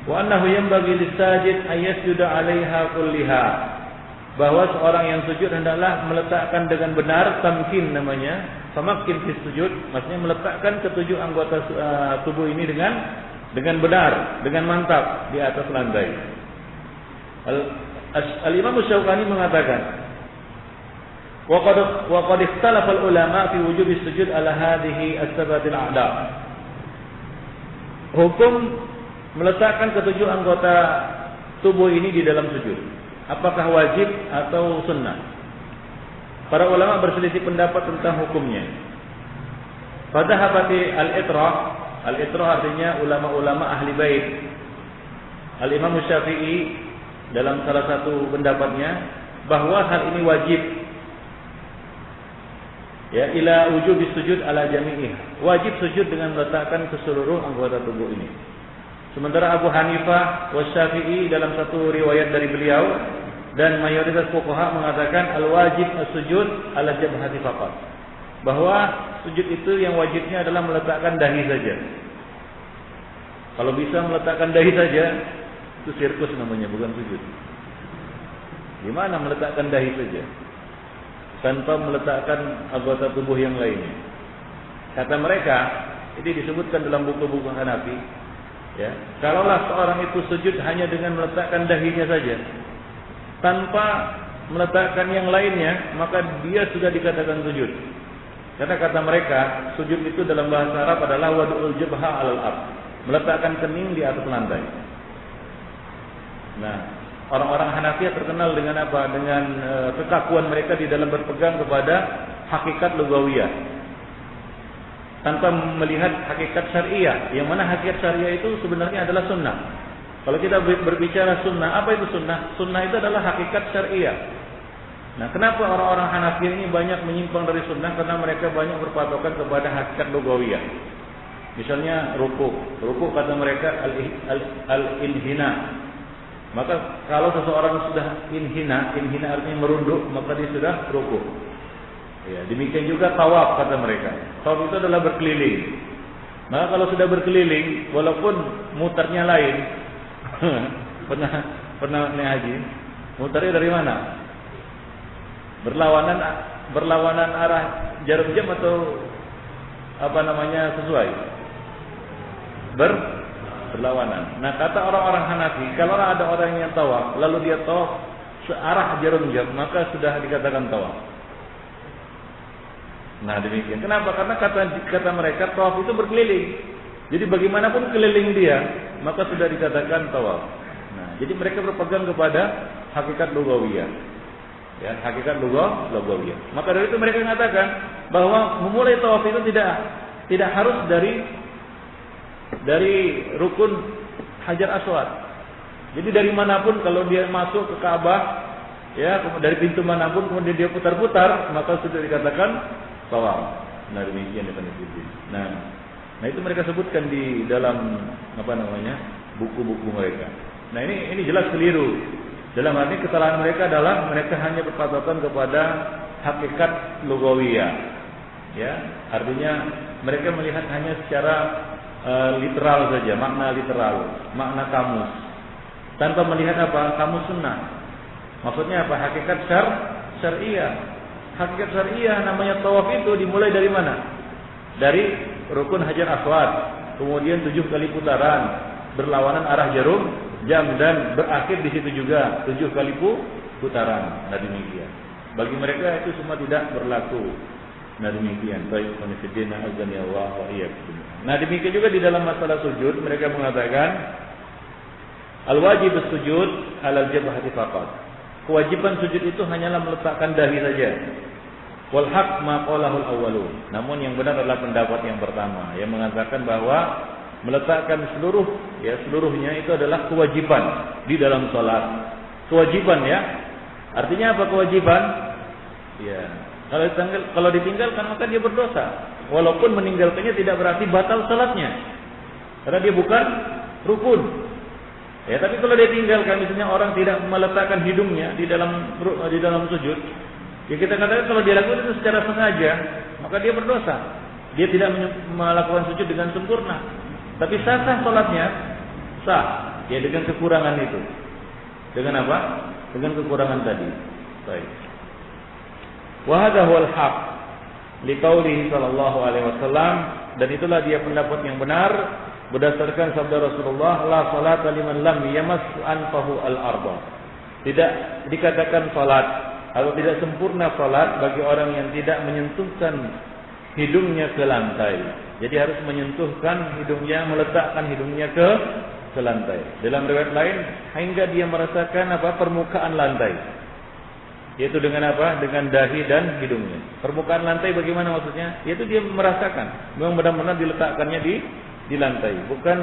Wa annahu yanbaghi lis-sajid ay yasjuda 'alaiha kulliha. Bahwa seorang yang sujud hendaklah meletakkan dengan benar, tamkin namanya, samakin fi sujud, maksudnya meletakkan ketujuh anggota tubuh ini dengan benar, dengan mantap di atas lantai. Al-Imam Syaukani mengatakan, wa qad ikhtalafa al-ulama fi wujubi sujud ala hadhihi as-sabatil a'da. Hukum meletakkan ketujuh anggota tubuh ini di dalam sujud, apakah wajib atau sunnah? Para ulama berselisih pendapat tentang hukumnya. Pada habati al-itrah artinya ulama-ulama ahli bait. Al-Imam Syafi'i dalam salah satu pendapatnya bahwa hal ini wajib. Ya, ila wujubi sujud ala jami'ih. Wajib sujud dengan meletakkan keseluruh anggota tubuh ini. Sementara Abu Hanifah wa Syafi'i dalam satu riwayat dari beliau dan mayoritas fuqaha mengatakan al-wajib as-sujud ala jabhati faqat. Bahwa sujud itu yang wajibnya adalah meletakkan dahi saja. Kalau bisa meletakkan dahi saja, itu sirkus namanya, bukan sujud. Gimana meletakkan dahi saja tanpa meletakkan anggota tubuh yang lainnya? Kata mereka, ini disebutkan dalam buku-buku Hanafi. Ya, kalaulah seorang itu sujud hanya dengan meletakkan dahinya saja, tanpa meletakkan yang lainnya, maka dia sudah dikatakan sujud. Karena kata mereka, sujud itu dalam bahasa Arab adalah wad'ul jabha 'alal ard, meletakkan kening di atas lantai. Nah, orang-orang Hanafi terkenal dengan apa? Dengan kekakuan mereka di dalam berpegang kepada hakikat lugawiyah, tanpa melihat hakikat syariah, yang mana hakikat syariah itu sebenarnya adalah sunnah. Kalau kita berbicara sunnah, apa itu sunnah? Sunnah itu adalah hakikat syariah. Nah, kenapa orang-orang Hanafi ini banyak menyimpang dari sunnah? Karena mereka banyak berpatokan kepada hakikat lugawiyah. Misalnya ruku kata mereka al-inhina. Maka kalau seseorang sudah inhina artinya merunduk, maka dia sudah ruku. Ya, demikian juga tawaf kata mereka. Tawaf itu adalah berkeliling. Maka kalau sudah berkeliling, walaupun muternya lain, pernah naik haji, muternya dari mana? Berlawanan arah jarum jam atau sesuai? Berlawanan. Nah, kata orang-orang Hanafi, kalau ada orang yang tawaf, lalu dia tawaf searah jarum jam, maka sudah dikatakan tawaf. Nah, demikian. Kenapa? Karena kata mereka tawaf itu berkeliling. Jadi bagaimanapun keliling dia, maka sudah dikatakan tawaf. Nah, jadi mereka berpegang kepada hakikat lugawiyah. Ya, hakikat lugawiyah. Maka dari itu mereka mengatakan bahwa memulai tawaf itu tidak harus dari rukun Hajar Aswad. Jadi dari manapun kalau dia masuk ke Ka'bah, ya, dari pintu manapun kemudian dia putar-putar, maka sudah dikatakan tawaf. Nah, demikian ya. Nah, itu mereka sebutkan di dalam buku-buku mereka. Nah, ini jelas keliru. Dalam arti kesalahan mereka adalah mereka hanya berpatokan kepada hakikat lugawiyah. Ya, artinya mereka melihat hanya secara literal saja, makna literal, makna kamus, tanpa melihat kamus sunnah. Maksudnya apa? Hakikat syariah. Hakikat syariah namanya tawaf itu dimulai dari mana? Dari rukun Hajar Aswad, kemudian 7 kali putaran berlawanan arah jarum jam, dan berakhir di situ juga 7 kali putaran. Nah, demikian. Bagi mereka itu semua tidak berlaku. Nah, demikian. Baik, konfidina azani Allah wa iyyakum. Nah, demikian juga di dalam masalah sujud mereka mengatakan al-wajib sujud alal jabhati faqat. Kewajiban sujud itu hanyalah meletakkan dahi saja. Wal haq ma qalahul awwalun. Namun yang benar adalah pendapat yang pertama yang mengatakan bahwa meletakkan seluruhnya itu adalah kewajiban di dalam salat. Kewajiban, ya. Artinya apa kewajiban? Ya. Kalau ditinggalkan maka dia berdosa. Walaupun meninggalkannya tidak berarti batal salatnya, karena dia bukan rukun. Ya, tapi kalau dia tinggalkan, misalnya orang tidak meletakkan hidungnya di dalam sujud, ya kita katakan kalau dia lakukan itu secara sengaja, maka dia berdosa. Dia tidak melakukan sujud dengan sempurna. Tapi sah salatnya? Sah. Ya, dengan kekurangan itu. Dengan apa? Dengan kekurangan tadi. Baik. Wa hadha huwal haq liqaulihi sallallahu alaihi wasallam, dan itulah dia pendapat yang benar berdasarkan sabda Rasulullah, la salata liman lam yamas anfahu al-arba. Tidak dikatakan salat atau tidak sempurna salat bagi orang yang tidak menyentuhkan hidungnya ke lantai. Jadi harus menyentuhkan hidungnya, meletakkan hidungnya ke lantai. Dalam riwayat lain hingga dia merasakan permukaan lantai. Yaitu dengan apa? Dengan dahi dan hidungnya. Permukaan lantai bagaimana maksudnya? Yaitu dia merasakan memang benar-benar diletakkannya di lantai, bukan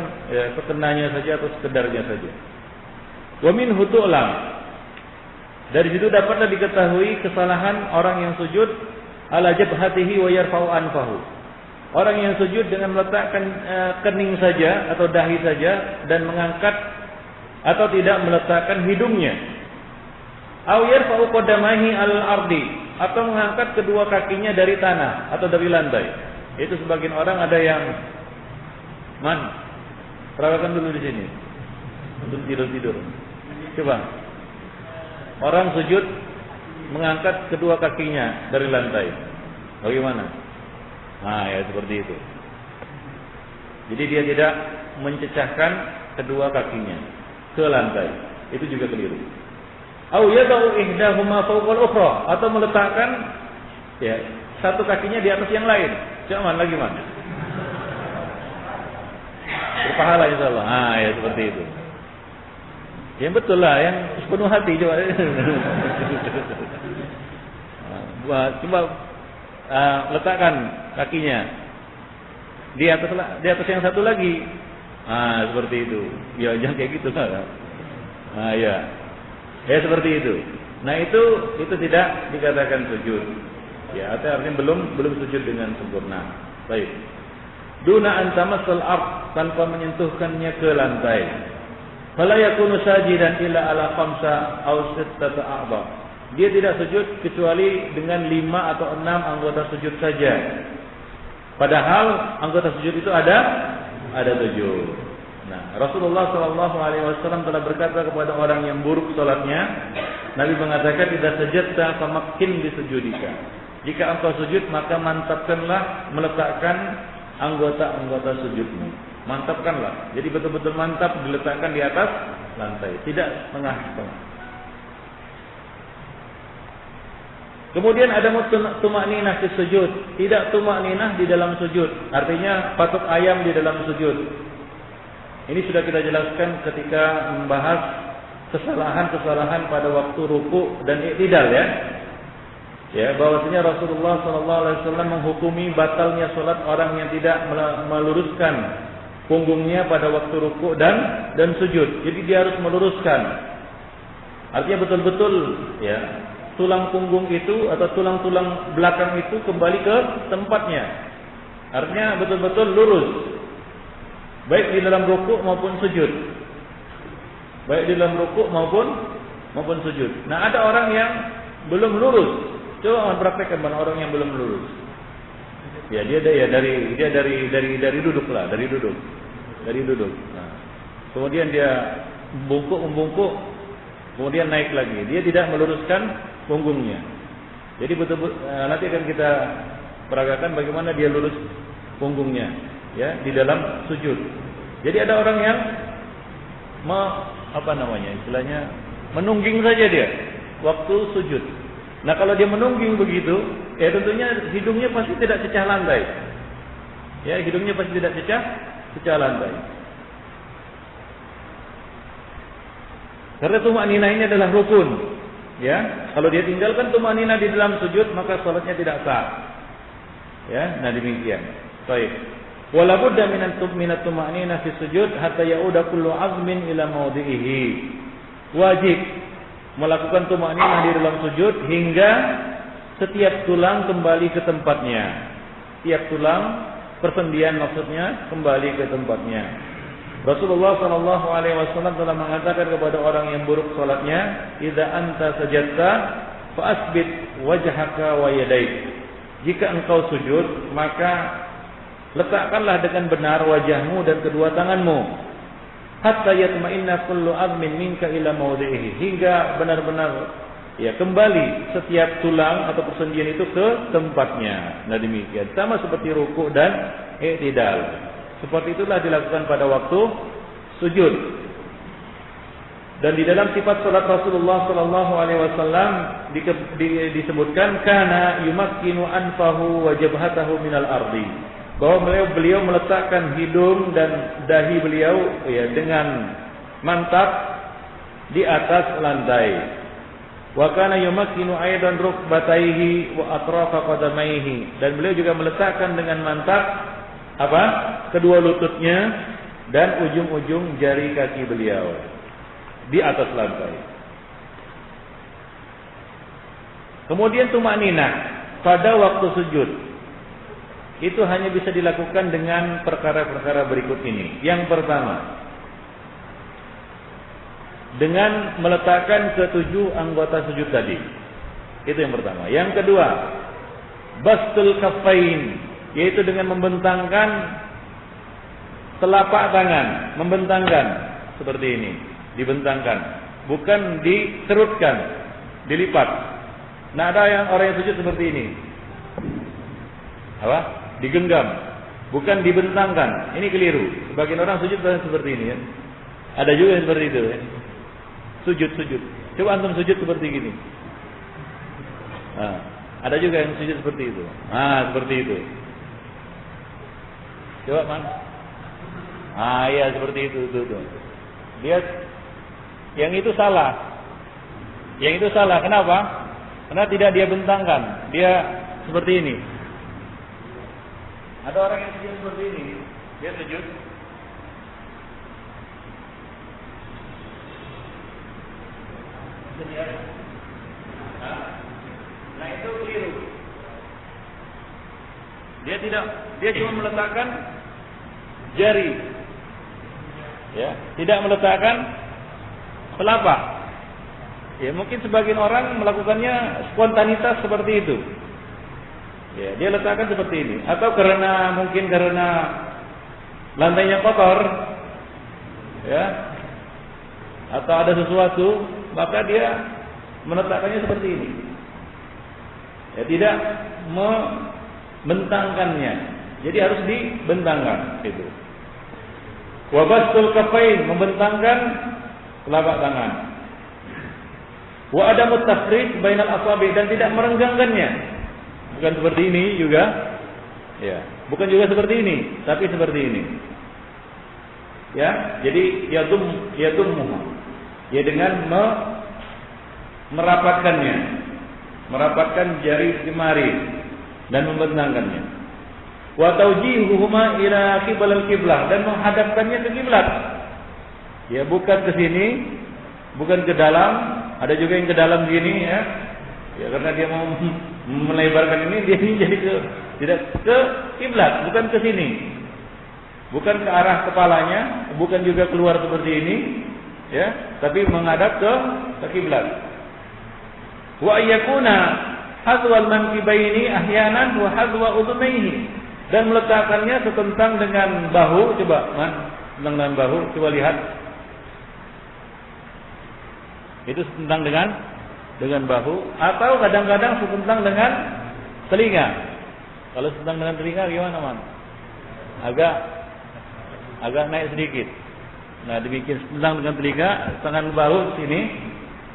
sekenanya saja atau sekedarnya saja. Wa min hutu'lam. Dari situ dapatlah diketahui kesalahan orang yang sujud ala jabhatihi wa yarfa'u anfahu. Orang yang sujud dengan meletakkan kening saja atau dahi saja dan mengangkat atau tidak meletakkan hidungnya. Aw yarfa'u qadamaihi al-ardi, atau mengangkat kedua kakinya dari tanah atau dari lantai. Itu sebagian orang ada yang perawakan dulu di sini untuk tidur. Coba. Orang sujud mengangkat kedua kakinya dari lantai. Bagaimana? Nah, ya seperti itu. Jadi dia tidak mencecahkan kedua kakinya ke lantai. Itu juga keliru. Au yadau ihdahuma fawqal ukhra, atau meletakkan satu kakinya di atas yang lain. Cuman lagi mana? Berpahala insyaallah. Ya seperti itu. Yang betul lah, yang sepenuh hati coba. Coba letakkan kakinya di atas yang satu lagi. Seperti itu. Ya jangan kayak gitu lah. Ya seperti itu. Nah itu tidak dikatakan sujud. Ya, artinya belum sujud dengan sempurna. Baik. Duna an tamassal ard, tanpa menyentuhkannya ke lantai. Fala yakunu sajidan illa ala khamsa aw sittata a'dha. Dia tidak sujud kecuali dengan 5 atau 6 anggota sujud saja. Padahal anggota sujud itu ada 7. Nah, Rasulullah Shallallahu Alaihi Wasallam telah berkata kepada orang yang buruk salatnya, Nabi mengatakan, "Idza sajadta famakkin bi sujudika." Jika engkau sujud, maka mantapkanlah meletakkan anggota-anggota sujudmu. Mantapkanlah. Jadi betul-betul mantap diletakkan di atas lantai, tidak setengah-setengah. Kemudian ada tumakninah fi sujud, tidak tumakninah di dalam sujud. Artinya patok ayam di dalam sujud. Ini sudah kita jelaskan ketika membahas kesalahan-kesalahan pada waktu ruku dan i'tidal ya. Ya, bahwasanya Rasulullah SAW menghukumi batalnya salat orang yang tidak meluruskan punggungnya pada waktu ruku dan sujud. Jadi dia harus meluruskan. Artinya betul-betul ya, tulang punggung itu atau tulang-tulang belakang itu kembali ke tempatnya. Artinya betul-betul lurus. Baik di dalam rukuk maupun sujud. Baik di dalam rukuk maupun sujud. Nah, ada orang yang belum lurus. Coba praktekkan mana orang yang belum lurus. Ya, dia dari duduk lah, dari duduk. Nah, kemudian dia membungkuk, kemudian naik lagi. Dia tidak meluruskan punggungnya. Jadi betul-betul nanti akan kita peragakan bagaimana dia lurus punggungnya ya di dalam sujud. Jadi ada orang yang istilahnya menungging saja dia waktu sujud. Nah, kalau dia menungging begitu, ya tentunya hidungnya pasti tidak cecah lantai. Ya, hidungnya pasti tidak cecah lantai. Karena tumakninah ini adalah rukun. Ya, kalau dia tinggalkan tumakninah di dalam sujud, maka salatnya tidak sah. Ya, nah demikian. Baik. Wala budda minat tumakninah fi sujud hatta yauda kullu azmin ila mawdi'ihi. Wajib melakukan tumakninah di dalam sujud hingga setiap tulang kembali ke tempatnya. Tiap tulang persendian maksudnya kembali ke tempatnya. Rasulullah Shallallahu Alaihi Wasallam telah mengatakan kepada orang yang buruk salatnya, "Idza anta sajadta, fa asbit wajhaka wa yadaik." Jika engkau sujud, maka letakkanlah dengan benar wajahmu dan kedua tanganmu. Hatta yatma'inna kullu azmin minka ila mawdi'ihi, hingga benar-benar ya kembali setiap tulang atau persendian itu ke tempatnya. Nah demikian, sama seperti ruku' dan i'tidal. Seperti itulah dilakukan pada waktu sujud. Dan di dalam sifat salat Rasulullah sallallahu alaihi wasallam disebutkan kana yumakkinu anfahu wa jabhatahu minal ardi. Bahwa beliau meletakkan hidung dan dahi beliau ya dengan mantap di atas lantai. Wa kana yumakkinu aidan rukbatayhi wa atrafa qadamaihi, dan beliau juga meletakkan dengan mantap kedua lututnya dan ujung-ujung jari kaki beliau di atas lantai. Kemudian tumakninah pada waktu sujud itu hanya bisa dilakukan dengan perkara-perkara berikut ini. Yang pertama, dengan meletakkan ketujuh anggota sujud tadi. Itu yang pertama. Yang kedua, bastul kaffain, yaitu dengan membentangkan telapak tangan, membentangkan seperti ini, dibentangkan, bukan diserutkan, dilipat. Nah, ada yang orang yang sujud seperti ini. Digenggam, bukan dibentangkan. Ini keliru. Sebagian orang sujud seperti ini ya. Ada juga yang seperti itu ya. Sujud. Coba antum sujud seperti gini. Nah, ada juga yang sujud seperti itu. Seperti itu. Coba man. Iya seperti itu. Dia yang itu salah. Yang itu salah. Kenapa? Karena tidak dia bentangkan. Dia seperti ini. Ada orang yang sujud seperti ini, dia sujud. Nah itu keliru. Dia cuma meletakkan jari, ya, tidak meletakkan telapak. Ya, mungkin sebagian orang melakukannya spontanitas seperti itu. Ya, dia letakkan seperti ini. Atau mungkin karena lantainya kotor, ya, atau ada sesuatu, maka dia meletakkannya seperti ini. Ya, tidak membentangkannya. Jadi harus dibentangkan itu. Wa bastul kafain, membentangkan telapak tangan. Wa adamut tafriq bainal asabi, dan tidak merenggangkannya. Bukan seperti ini juga. Ya, bukan juga seperti ini, tapi seperti ini. Ya, jadi yadummuha. Ya, dengan merapatkan jari jemari dan membentangkannya. Wa tawjihuhuma ila qibalil qiblah, dan menghadapkannya ke kiblat. Ya, bukan ke sini, bukan ke dalam, ada juga yang ke dalam gini ya. Ya, karena dia mau melebarkan ini, dia ini jadi tidak ke kiblat, bukan ke sini. Bukan ke arah kepalanya, bukan juga keluar seperti ini, ya, tapi menghadap ke kiblat. Wa ayyakuna hadwal mankibaini ahyanan wa hadwa udunaihi, dan meletakkannya setentang dengan bahu. Coba, dengan bahu, coba lihat. Itu setentang dengan bahu, atau kadang-kadang setentang dengan telinga. Kalau setentang dengan telinga gimana, Man? Agak naik sedikit. Nah, dibikin setentang dengan telinga, tangan bahu sini,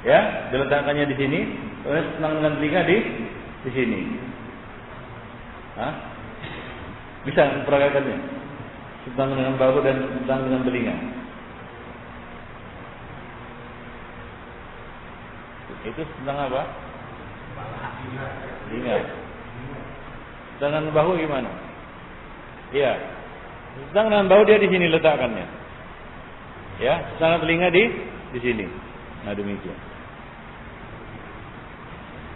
ya, diletakkannya di sini, kemudian setentang dengan telinga di sini. Hah? Bisa memperagakannya? Setentang dengan bahu dan setentang dengan telinga. Itu tentang apa? Ingat. Dengan bahu gimana? Iya. Tentang dengan bahu dia di sini letakkannya. Ya, tentang telinga di sini. Nah, demikian.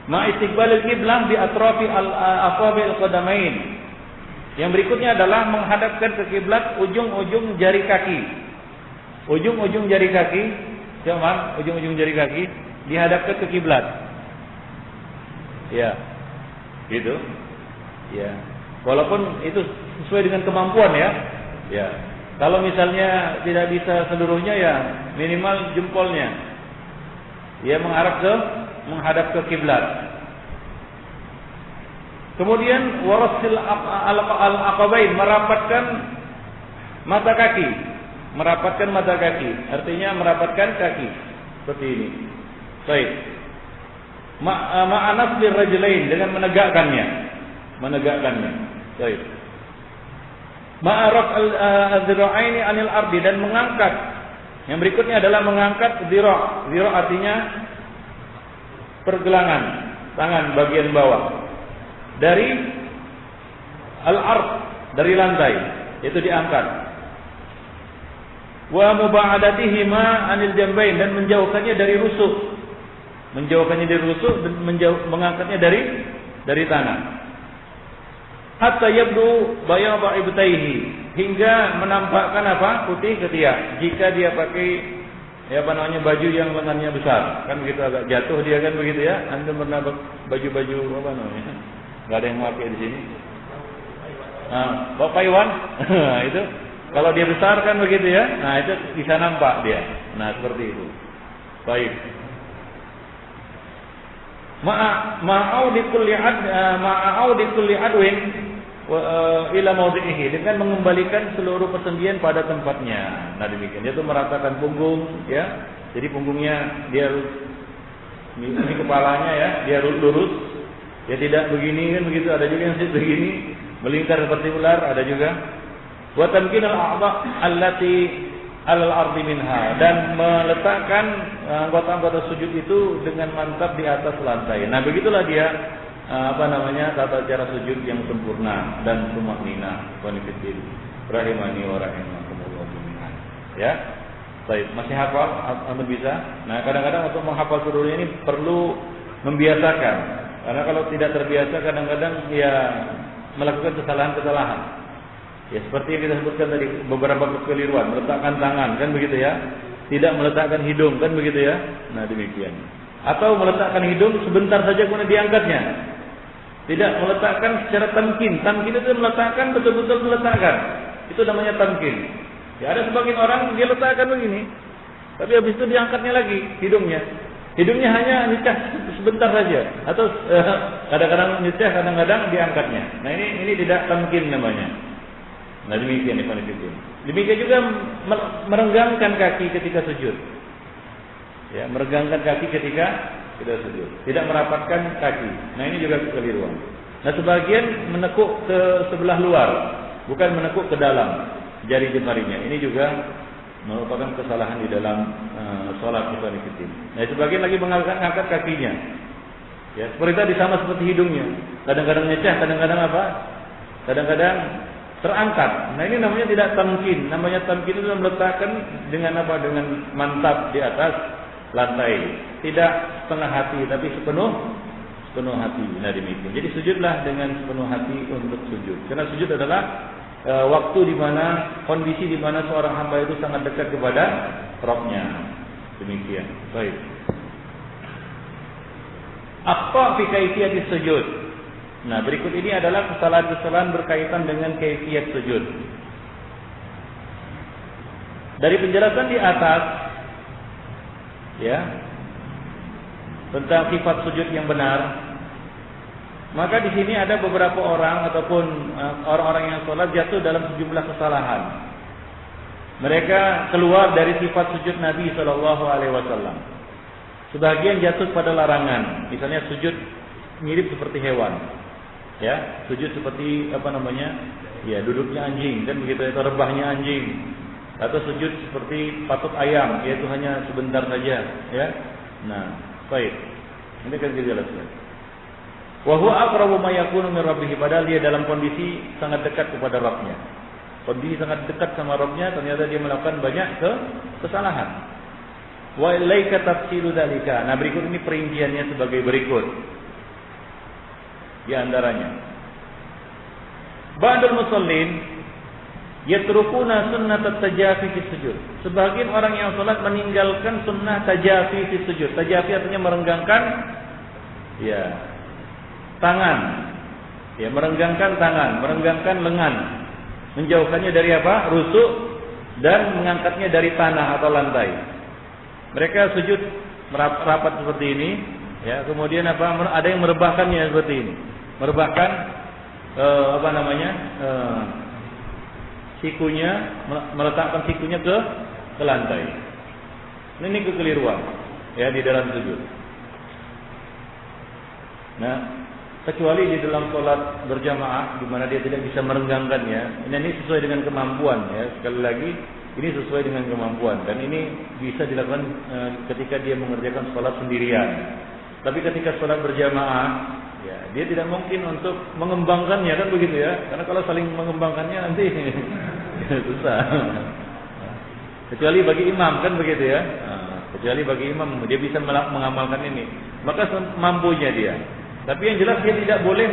Ma istiqbalil qiblah bi atrafi al-asabi' al-qadamain. Yang berikutnya adalah menghadapkan ke kiblat ujung-ujung jari kaki. Ujung-ujung jari kaki, jangan ujung-ujung jari kaki dihadapkan ke kiblat. Ya. Gitu. Ya. Walaupun itu sesuai dengan kemampuan ya. Ya. Kalau misalnya tidak bisa seluruhnya, ya minimal jempolnya. Ya, menghadap ke kiblat. Kemudian warasil al-aqabain, merapatkan mata kaki. Merapatkan mata kaki, artinya merapatkan kaki seperti ini. Baik. Ma'anas birrajlain, dengan menegakkannya. Baik. Ma'araf al-dhira'aini 'anil ardi, dan mengangkat. Yang berikutnya adalah mengangkat dhira'. Dhira' artinya pergelangan tangan bagian bawah dari al-ard, dari lantai, itu diangkat. Wa muba'adatihima 'anil jambain, dan menjauhkannya dari rusuk. Menjauhkannya dari rusuk dan mengangkatnya dari tanah. Hatta yabdu bayadha ibtaihi, hingga menampakkan apa? Putih ketiak. Jika dia pakai baju yang lengannya besar, kan begitu, agak jatuh dia kan begitu ya. Anda pernah baju-baju apa namanya? Enggak ada yang pakai di sini. Bapak Iwan, itu kalau dia besar kan begitu ya. Nah, itu bisa nampak dia. Nah, seperti itu. Baik. Ma'audi kulli adwin ila mawdi'ihi, dengan mengembalikan seluruh persendian pada tempatnya. Nah, demikian. Dia itu meratakan punggung ya. Jadi punggungnya dia ini kepalanya ya, dia lurus. Ya, tidak begini kan begitu, ada juga yang begini, melingkar seperti ular, ada juga. Wa tamkin al-a'dha allati 'alal ardi minha, dan meletakkan anggota-anggota sujud itu dengan mantap di atas lantai. Nah, begitulah dia tata cara sujud yang sempurna dan tumaknina. Qanifiddin rahimani wa rahimakumullah jami'an. Ya. Baik, masih hafal? Anda bisa? Nah, kadang-kadang untuk menghafal seluruhnya ini perlu membiasakan. Karena kalau tidak terbiasa kadang-kadang ya melakukan kesalahan-kesalahan. Ya, seperti yang kita sebutkan tadi, beberapa kekeliruan, meletakkan tangan kan begitu ya. Tidak meletakkan hidung kan begitu ya. Nah, demikian. Atau meletakkan hidung sebentar saja kemudian diangkatnya. Tidak meletakkan secara tamkin. Tamkin itu meletakkan, betul-betul meletakkan. Itu namanya tamkin. Ya, ada sebagian orang dia letakkan begini, tapi habis itu diangkatnya lagi hidungnya. Hidungnya hanya nikah sebentar saja, atau kadang-kadang nikah, kadang-kadang diangkatnya. Nah ini tidak tamkin namanya. Nah demikian Ibn Fiddin. Demikian juga merenggangkan kaki ketika sujud. Ya, merenggangkan kaki ketika sujud. Tidak merapatkan kaki. Nah ini juga kekeliruan. Nah sebagian menekuk ke sebelah luar, bukan menekuk ke dalam jari jemarinya. Ini juga merupakan kesalahan di dalam sholat Ibn Fiddin. Nah sebagian lagi mengangkat kakinya. Ya, seperti tadi sama seperti hidungnya. Kadang-kadang nyecah, kadang-kadang apa? Kadang-kadang terangkat. Nah ini namanya tidak tamkin. Namanya tamkin itu meletakkan dengan apa? Dengan mantap di atas lantai. Tidak setengah hati, tapi sepenuh hati. Nah demikian. Jadi sujudlah dengan sepenuh hati untuk sujud. Karena sujud adalah waktu di mana, kondisi di mana seorang hamba itu sangat dekat kepada Rabb-Nya. Demikian. Baik. Apa fi kaifiyati sujud? Nah, berikut ini adalah kesalahan-kesalahan berkaitan dengan kaifiyat sujud. Dari penjelasan di atas ya, tentang sifat sujud yang benar, maka di sini ada beberapa orang ataupun orang-orang yang sholat jatuh dalam sejumlah kesalahan. Mereka keluar dari sifat sujud Nabi Shallallahu Alaihi Wasallam. Sebagian jatuh pada larangan, misalnya sujud mirip seperti hewan, ya, sujud seperti apa namanya, ya duduknya anjing, kan begitu, itu rebahnya anjing, atau sujud seperti patut ayam, yaitu hanya sebentar saja, ya. Nah, baik, ini kan dijelaskan. Wa huwa aqrabu ma yakunu min rabbih, padahal dia dalam kondisi sangat dekat kepada Rabb-Nya. Kondisi sangat dekat sama Rabb-Nya, ternyata dia melakukan banyak kesalahan. Wa ilaika tafsiru dzalika. Nah, berikut ini perinciannya sebagai berikut. Di antaranya, ba'dul musallin yatrukuna sunnat at-tajafi fi sujud. Sebagian orang yang salat meninggalkan sunnah tajafi fi sujud. Tajafi artinya merenggangkan ya tangan. Ya, merenggangkan tangan, merenggangkan lengan. Menjauhkannya dari apa? Rusuk, dan mengangkatnya dari tanah atau lantai. Mereka sujud rapat seperti ini, ya. Kemudian apa? Ada yang merebahkannya seperti ini, merebahkan apa namanya? Sikunya, meletakkan sikunya ke lantai. Ini kekeliruan, ya, di dalam sujud. Nah, kecuali di dalam sholat berjamaah, di mana dia tidak bisa merenggangkannya. Ini sesuai dengan kemampuan, ya. Sekali lagi, ini sesuai dengan kemampuan, dan ini bisa dilakukan ketika dia mengerjakan sholat sendirian. Tapi ketika sholat berjamaah, ya, dia tidak mungkin untuk mengembangkannya, kan begitu ya? Karena kalau saling mengembangkannya nanti susah. Kecuali bagi imam, kan begitu ya? Kecuali bagi imam, dia bisa mengamalkan ini. Maka mampunya dia. Tapi yang jelas dia tidak boleh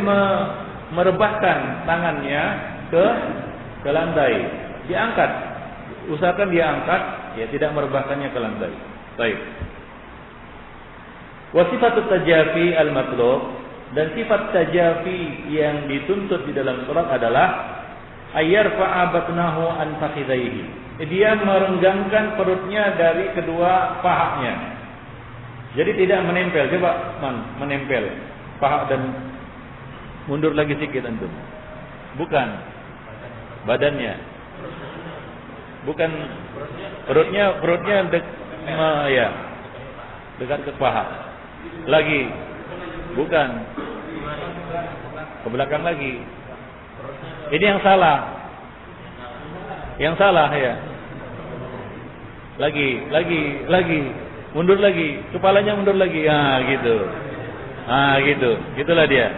merebahkan tangannya ke lantai. Diangkat. Usahakan dia angkat, ya, tidak merebahkannya ke lantai. Baik. Wa sifatut tajafi al-matlub, dan sifat tajafi yang dituntut di dalam salat adalah ayyarfa'a batnahu an fakhidhaihi. Dia merenggangkan perutnya dari kedua pahanya. Jadi tidak menempel. Coba menempel paha dan mundur lagi sedikit antum. Bukan badannya. Bukan perutnya ya, dekat ke paha. Lagi. Bukan. Ke belakang lagi. Ini yang salah. Yang salah ya. Lagi. Mundur lagi. Kepalanya mundur lagi. Ah, gitu. Ah, gitu. Gitulah dia.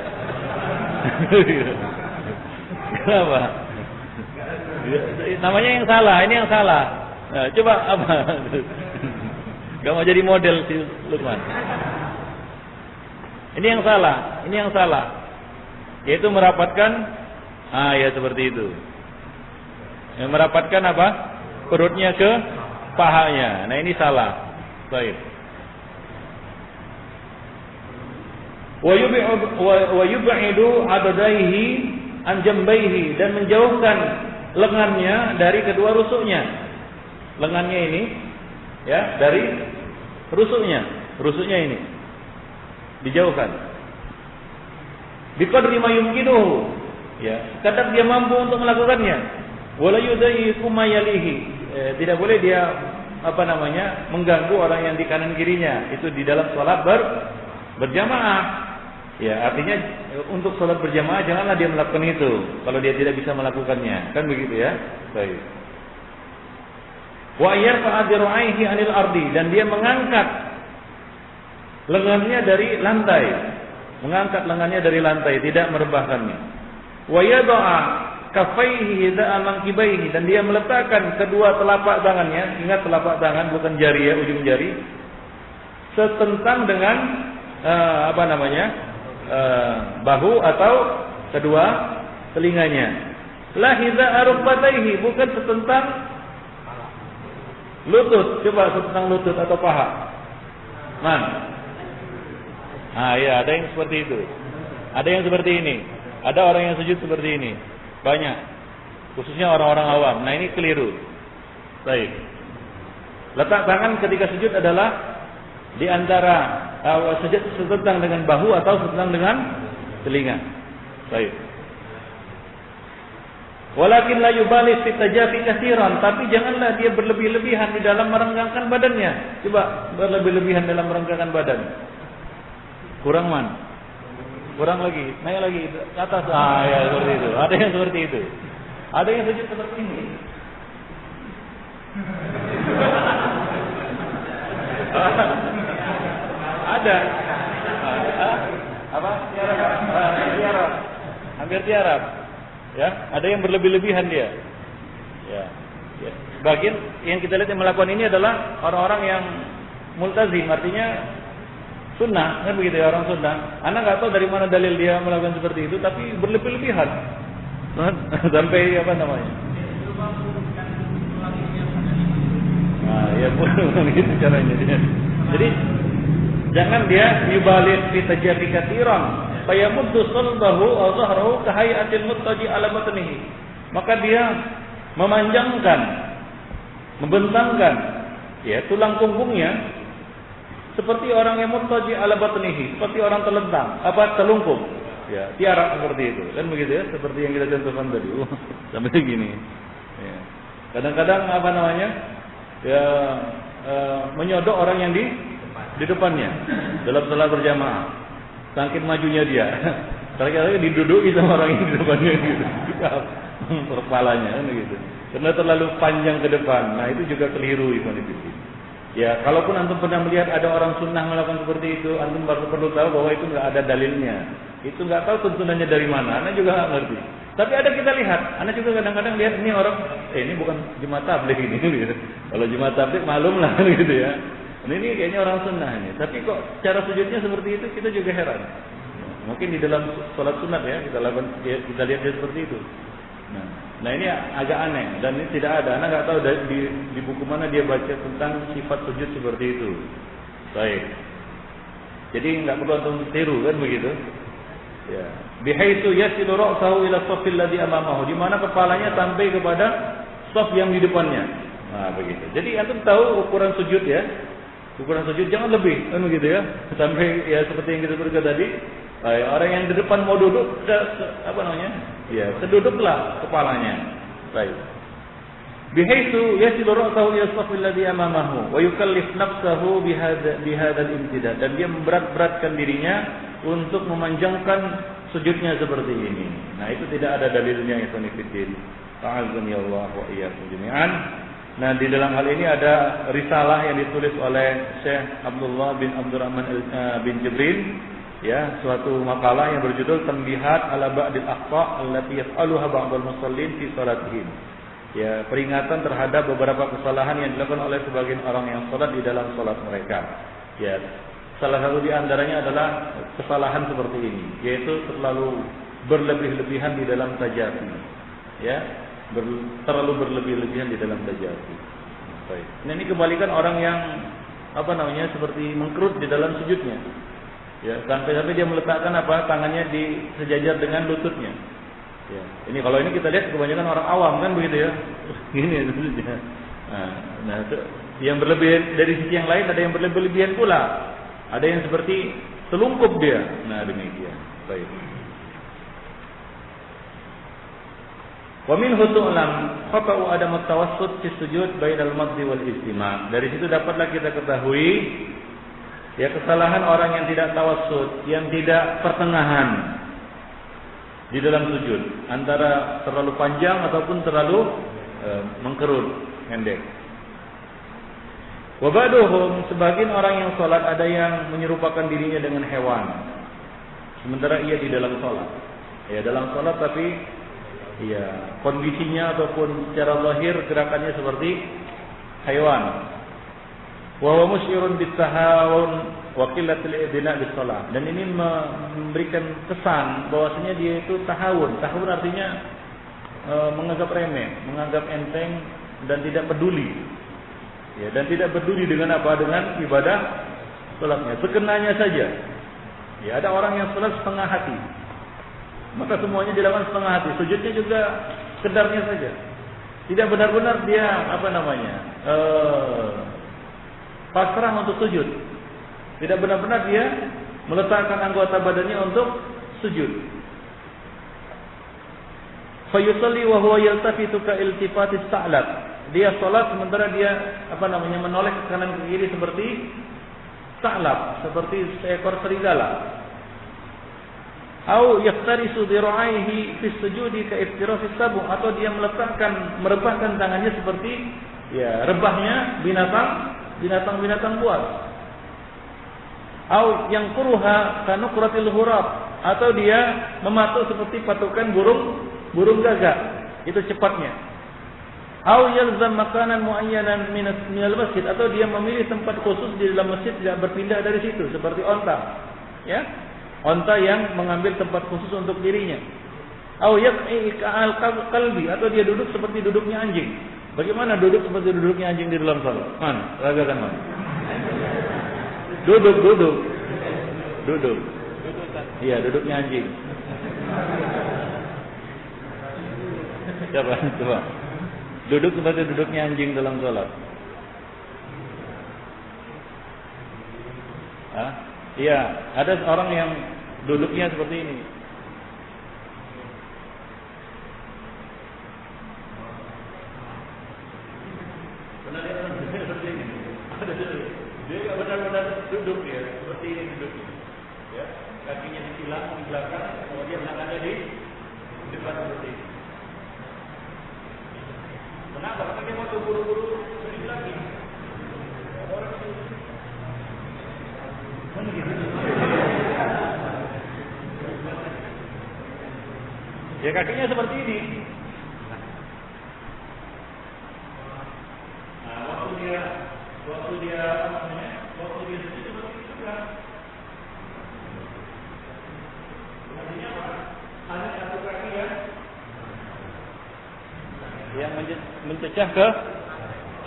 Kenapa? Namanya yang salah, ini yang salah. Nah, coba apa? Gak mau jadi model si Lukman. Ini yang salah. Yaitu merapatkan, ya seperti itu. Yang merapatkan apa? Perutnya ke pahanya. Nah, ini salah. Baik. Wa yub'idu adadaihi an jambaihi, dan menjauhkan lengannya dari kedua rusuknya. Lengannya ini ya dari rusuknya ini dijauhkan. Biqadri ma yumkinuhu, ya, kadang dia mampu untuk melakukannya. Wala yudayyiqu ma yalihi, tidak boleh dia mengganggu orang yang di kanan kirinya. Itu di dalam salat berjamaah. Ya, artinya untuk salat berjamaah janganlah dia melakukan itu kalau dia tidak bisa melakukannya. Kan begitu ya? Baik. Wa yarfa'a dir'aihi 'anil ardi, dan dia mengangkat lengannya dari lantai. Mengangkat lengannya dari lantai, tidak merebahkannya. Wa yada'a kaffaihi hida'a mankibaihi, dan dia meletakkan kedua telapak tangannya, ingat telapak tangan bukan jari ya, ujung jari, setentang dengan bahu atau kedua telinganya. La hida'a rukbataihi, bukan setentang lutut. Coba setentang lutut atau paha. Ya, ada yang seperti itu. Ada yang seperti ini. Ada orang yang sujud seperti ini. Banyak. Khususnya orang-orang awam. Nah, ini keliru. Baik. Letak tangan ketika sujud adalah di antara sujud setentang dengan bahu atau setentang dengan telinga. Baik. Walakin la yubaligh fi tajafi katsiran, tapi janganlah dia berlebih-lebihan di dalam merenggangkan badannya. Coba berlebih-lebihan dalam merenggangkan badan. Kurang lagi, naik lagi ke atas. Ya seperti itu. Ada yang seperti itu. Ada yang sujud seperti ini. Ada. Tiarap. Hampir tiarap. Ya, ada yang berlebih-lebihan dia. Ya. Bagian yang kita lihat yang melakukan ini adalah orang-orang yang multazim, artinya sunnah, kan begitu ya, orang sunnah. Anak nggak tahu dari mana dalil dia melakukan seperti itu, tapi berlebih-lebihan. Sampai ya bukan gitu caranya dia. Jadi jangan dia yubaligh fi tajafi katsiran, fayamuddu salbahu aw dhahrahu ka hay'atil muttaji ala batnihi. Maka dia memanjangkan, membentangkan ya tulang punggungnya seperti orang yang muttaji ala batnihi, seperti orang telungkup. Ya, tiarap seperti itu. Kan begitu ya, seperti yang kita contohkan tadi. Sampai gini. Ya. Kadang-kadang menyodok orang yang di depannya dalam salat berjamaah. Saking majunya dia. Kadang-kadang diduduki sama orang yang di depannya gitu. Kepalanya kan begitu. Karena terlalu panjang ke depan. Nah, itu juga keliru ikhwan fillah. Ya, kalaupun antum pernah melihat ada orang sunnah melakukan seperti itu, antum perlu tahu bahwa itu nggak ada dalilnya. Itu nggak tahu tuntunannya dari mana. Anak juga nggak ngerti. Tapi ada kita lihat. Anak juga kadang-kadang lihat ini orang, ini bukan jemaat tabligh ini. Gitu. Kalau jemaat tabligh malum lah gitu ya. Ini kayaknya orang sunnah ini. Tapi kok cara sujudnya seperti itu, kita juga heran. Mungkin di dalam sholat sunat ya kita lihat dia seperti itu. Nah ini agak aneh dan ini tidak ada. Anak nggak tahu di buku mana dia baca tentang sifat sujud seperti itu. Baik. Jadi nggak perlu untuk tiru kan begitu. Ya. Bihaitsu yasilu ra'sahu ila shaffil ladzi amamahu, di mana kepalanya sampai kepada shaf yang di depannya. Nah begitu. Jadi antum tahu ukuran sujud ya. Ukuran sujud jangan lebih kan begitu ya. Sampai ya seperti yang kita berkata tadi. Orang yang di depan mau duduk, ya, seduduklah kepalanya. Baik. Bihaitsu yasilu ra'sahu ila as-saffil ladzi amamahu wa yukallif nafsahu bihadzal imtidad, dan dia memberat-beratkan dirinya untuk memanjangkan sujudnya seperti ini. Nah, itu tidak ada dalilnya ya fillah. Ta'azzani Allah wa iyyakum jami'an. Nah, di dalam hal ini ada risalah yang ditulis oleh Syekh Abdullah bin Abdurrahman bin Jibril. Ya, suatu makalah yang berjudul Tanbihat ala ba'dil akhta' allati yaf'aluha ba'dul musallin fi salatihim. Ya, peringatan terhadap beberapa kesalahan yang dilakukan oleh sebagian orang yang salat di dalam salat mereka. Ya, salah satu di antaranya adalah kesalahan seperti ini, yaitu terlalu berlebih-lebihan di dalam tajafi. Ya, terlalu berlebih-lebihan di dalam tajafi. Baik. Nah, ini kebalikan orang yang seperti mengkerut di dalam sujudnya. Ya, sampai-sampai dia meletakkan tangannya di sejajar dengan lututnya. Ya. Ini kalau ini kita lihat kebanyakan orang awam kan begitu ya. Gini lututnya. Nah, yang berlebihan dari sisi yang lain ada yang berlebihan pula. Ada yang seperti selungkup dia. Nah, demikian. Baik. Wa minhu tu'lam khata'u adam at-tawassut fi sujud bainal madhi wal istima'. Dari situ dapatlah kita ketahui ya kesalahan orang yang tidak tawassut, yang tidak pertengahan di dalam sujud, antara terlalu panjang ataupun terlalu mengkerut, pendek. Wa ba'duhum, sebagian orang yang salat ada yang menyerupakan dirinya dengan hewan. Sementara ia di dalam salat. Ya, dalam salat tapi ya, kondisinya ataupun secara zahir gerakannya seperti hewan. Wa huwa musyirun bitahawun wa qillatil i'tina' bis shalah. Dan ini memberikan kesan bahwasanya dia itu tahawun. Tahawun artinya menganggap remeh, menganggap enteng dan tidak peduli. Ya, dan tidak peduli dengan apa? Dengan ibadah salatnya. Sekenanya saja. Ya, ada orang yang salat setengah hati. Maka semuanya dilakukan setengah hati. Sujudnya juga sekedarnya saja. Tidak benar-benar dia pasrah untuk sujud. Tidak benar-benar dia meletakkan anggota badannya untuk sujud. Fa yusalli wa huwa yaltafitu ka iltifatis sa'lab. Dia salat sementara dia menoleh ke kanan ke kiri seperti sa'lab, seperti seekor serigala. Au yaftarisu dira'aihi fi sujudi ka iftirafis sabung, atau dia merebahkan tangannya seperti ya rebahnya binatang buas. Au yang kuruha ka nuqratil hurab, atau dia mematuk seperti patukan burung gagak, itu cepatnya. Au yalzam makanan muayyanan minal masjid, atau dia memilih tempat khusus di dalam masjid, tidak berpindah dari situ, seperti onta. Ya. Onta yang mengambil tempat khusus untuk dirinya. Au yaq'i ka'al qalbi, atau dia duduk seperti duduknya anjing. Bagaimana duduk seperti duduknya anjing di dalam salat? Mana? Ragakan mana? Duduk. Iya, duduknya anjing. Coba. Duduk seperti duduknya anjing dalam salat. Iya, ada orang yang duduknya seperti ini. Benar dia seperti ini. Dia enggak benar-benar duduk ya, seperti ini duduknya. Ya, kakinya disilang di belakang, kemudian tangannya di depan seperti ini. Kenapa? Karena dia mau buru-buru berdiri lagi. Ya, kakinya seperti ini. Nah, waktu dia sujud seperti itu juga. Artinya apa? Hanya satu kaki ya, yang mencecah ke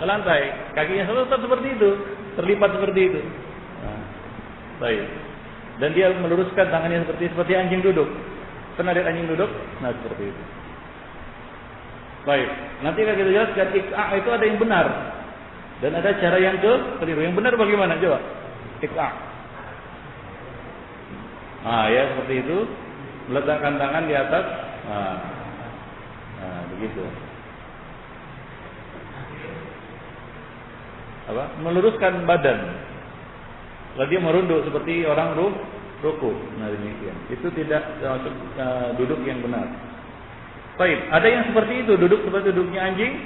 lantai. Kakinya tetap seperti itu, terlipat seperti itu. Nah, baik. Dan dia meluruskan tangannya seperti anjing duduk. Pernah lihat anjing duduk? Nah, seperti itu. Baik. Nanti akan kita jelaskan iq'a' itu ada yang benar dan ada cara yang keliru. Yang benar bagaimana? Coba. Iq'a'. Ya seperti itu. Meletakkan tangan di atas. Begitu. Meluruskan badan. Kalau dia merunduk seperti orang ruku. Nah, demikian. Itu tidak termasuk duduk yang benar. Baik, ada yang seperti itu, duduk seperti duduknya anjing.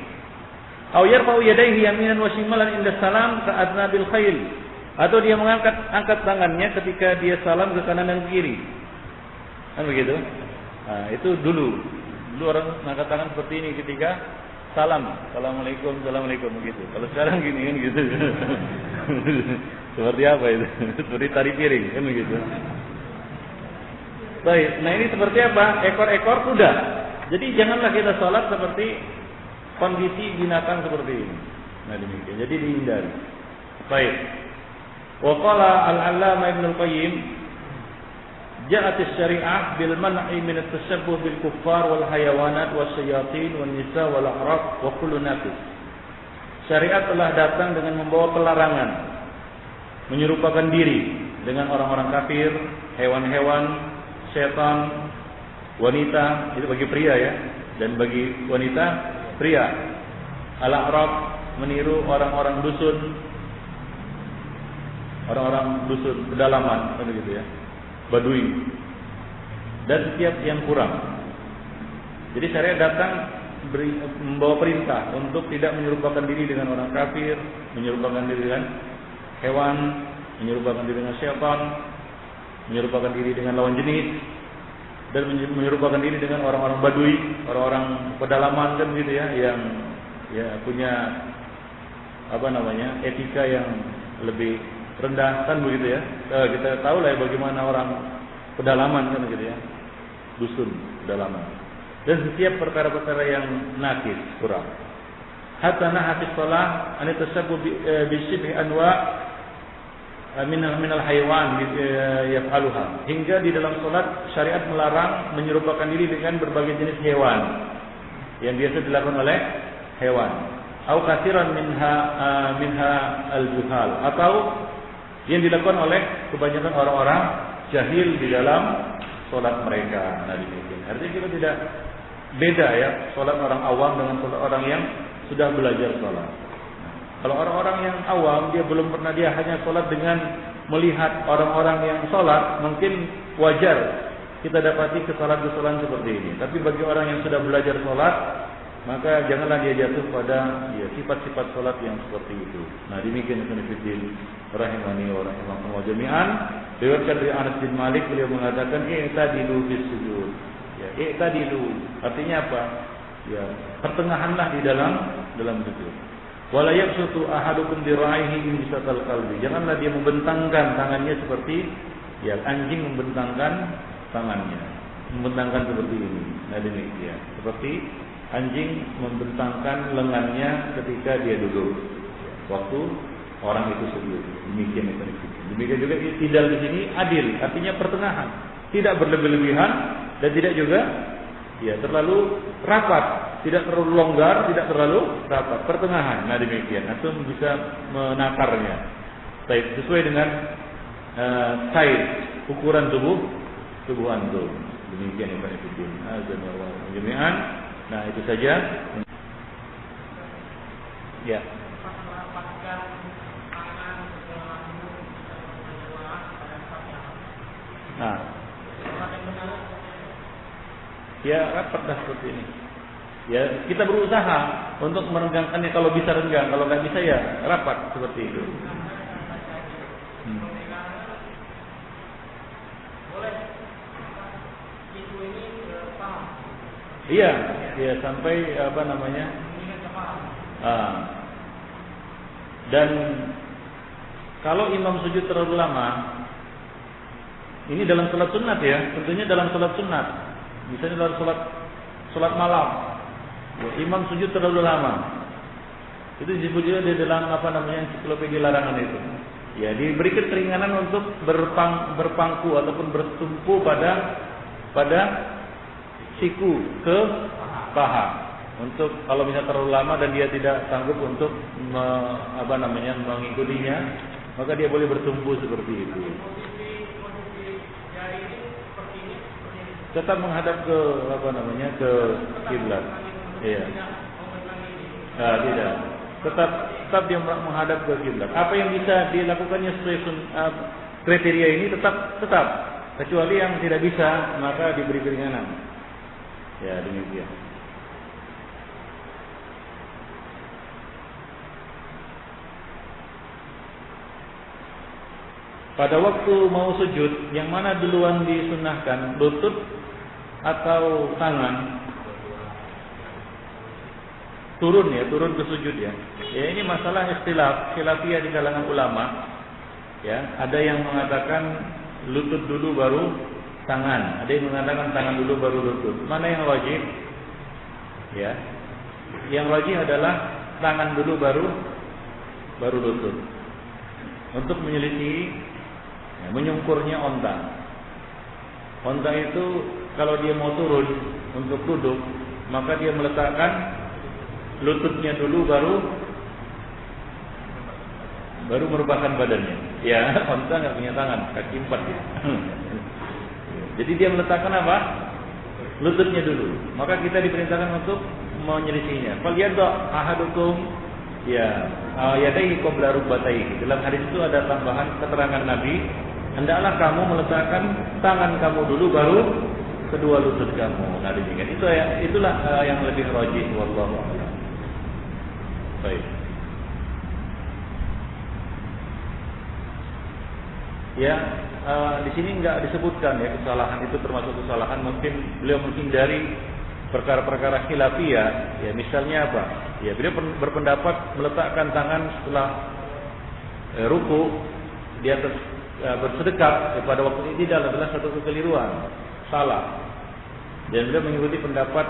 Aw yarfa'u yadayhi yaminan wa shimalan inda salam ka'adna bil khayl. Atau dia angkat tangannya ketika dia salam ke kanan dan kiri. Kan begitu? Nah, itu dulu orang angkat tangan seperti ini ketika salam. Assalamualaikum begitu. Kalau sekarang gini kan gitu. Seperti apa itu? Seperti tari piring kan begitu. Baik, nah ini seperti apa? Ekor-ekor kuda. Jadi janganlah kita sholat seperti kondisi binatang seperti ini. Nah demikian. Jadi dihindari. Baik. Wa qala al-'Allamah Ibnu Qayyim ja'atis syari'ah bil man'i min at-tashabbuh bil kuffar wal hayawanat was syayatin wan nisa wal a'rab wa kullu nafis. Syariat telah datang dengan membawa pelarangan menyerupakan diri dengan orang-orang kafir, hewan-hewan, setan, wanita, itu bagi pria ya, dan bagi wanita pria. Al-a'rab meniru orang-orang dusun, pedalaman, kan gitu ya. Badui dan setiap yang kurang. Jadi syariat datang membawa perintah untuk tidak menyerupakan diri dengan orang kafir, menyerupakan diri dengan hewan, menyerupakan diri dengan syaitan, menyerupakan diri dengan lawan jenis, dan menyerupakan diri dengan orang-orang badui, orang-orang pedalaman kan gitu ya, yang ya punya etika yang lebih rendah kan begitu ya. Kita tahu lah ya bagaimana orang pedalaman kan gitu ya, dusun pedalaman, dan setiap perkara-perkara yang nakis kurang. Hatta nahafis shalah an tasabbu bi shibhi anwa minal haywan yaf'aluha, hingga di dalam salat syariat melarang menyerupakan diri dengan berbagai jenis hewan yang biasa dilakukan oleh hewan, atau kasiran minha al-juhal, atau yang dilakukan oleh kebanyakan orang-orang jahil di dalam sholat mereka. Nah, demikian. Artinya kita tidak beda ya sholat orang awam dengan sholat orang yang sudah belajar sholat. Nah, kalau orang-orang yang awam dia belum pernah, dia hanya sholat dengan melihat orang-orang yang sholat, mungkin wajar kita dapati kesalahan-kesalahan seperti ini. Tapi bagi orang yang sudah belajar sholat, maka janganlah dia jatuh pada sifat-sifat sholat yang seperti itu. Nah, demikian Ibnu rahimani wa rahimakumullah jami'an. Diriwayatkan dari Anas bin Malik, beliau mengatakan i'tadilu bis sujud. Ya, i'tadilu artinya apa? Ya, pertengahanlah di dalam sujud. Wala yabsutu ahadukum diraihi bisatal qalbi. Janganlah dia membentangkan tangannya seperti ya anjing membentangkan tangannya. Membentangkan seperti ini. Nah, demikian. Seperti anjing membentangkan lengannya ketika dia duduk waktu orang itu sujud. Demikian itu. Demikian juga i'tidal di sini adil, artinya pertengahan, tidak berlebih-lebihan dan tidak juga ya terlalu rapat, tidak terlalu longgar, tidak terlalu rapat, pertengahan. Nah, demikian. Antum bisa menakarnya. Baik, sesuai dengan size ukuran tubuh antum. Demikian Ibnu Fiddin. Azan wa jami'an. Nah, itu saja. Ya. Nah. Ya, rapat dah seperti ini. Ya, kita berusaha untuk merenggangkannya kalau bisa renggang, kalau nggak bisa ya rapat seperti itu. Iya, ya sampai dan kalau imam sujud terlalu lama, ini dalam salat sunat ya, tentunya dalam salat sunat, misalnya dalam salat malam, ya, imam sujud terlalu lama, itu disebut juga di dalam ensiklopedia larangan itu. Ya, diberikan keringanan untuk berpangku ataupun bertumpu pada siku ke paha. Untuk kalau misalnya terlalu lama dan dia tidak sanggup untuk mengikutinya, maka dia boleh bertumpu seperti itu. Tetap menghadap ke ke kiblat. Iya. Tidak. Tetap dia menghadap ke kiblat. Apa yang bisa dilakukannya sesuai kriteria ini tetap. Kecuali yang tidak bisa, maka diberi keringanan. Ya, demikian. Pada waktu mau sujud, yang mana duluan disunnahkan, lutut atau tangan? Turun ke sujud ya. Ya, ini masalah khilafiyah di kalangan ulama. Ya, ada yang mengatakan lutut dulu baru tangan, ada yang mengatakan tangan dulu baru lutut. Mana yang wajib? Ya, yang wajib adalah tangan dulu baru lutut. Untuk menyelisih menyungkurnya onta. Onta itu kalau dia mau turun untuk duduk, maka dia meletakkan lututnya dulu, baru merupakan badannya. Ya, onta nggak punya tangan, kaki 4 ya. Jadi dia meletakkan apa? Lututnya dulu. Maka kita diperintahkan untuk menyelisihinya. Falyadha ahadukum ya yadayhi qabla rukbatayhi. Dalam hadis itu ada tambahan keterangan Nabi, hendaklah kamu meletakkan tangan kamu dulu baru kedua lutut kamu. Nah, demikian. Itulah yang lebih rajih wallahu a'lam. Baik. Ya, di sini enggak disebutkan ya kesalahan itu termasuk kesalahan. Mungkin beliau menghindari perkara-perkara khilafiyah. Ya, misalnya apa? Ya, beliau berpendapat meletakkan tangan setelah ruku di atas bersedekap pada waktu ini adalah satu kekeliruan, salah. Dan beliau mengikuti pendapat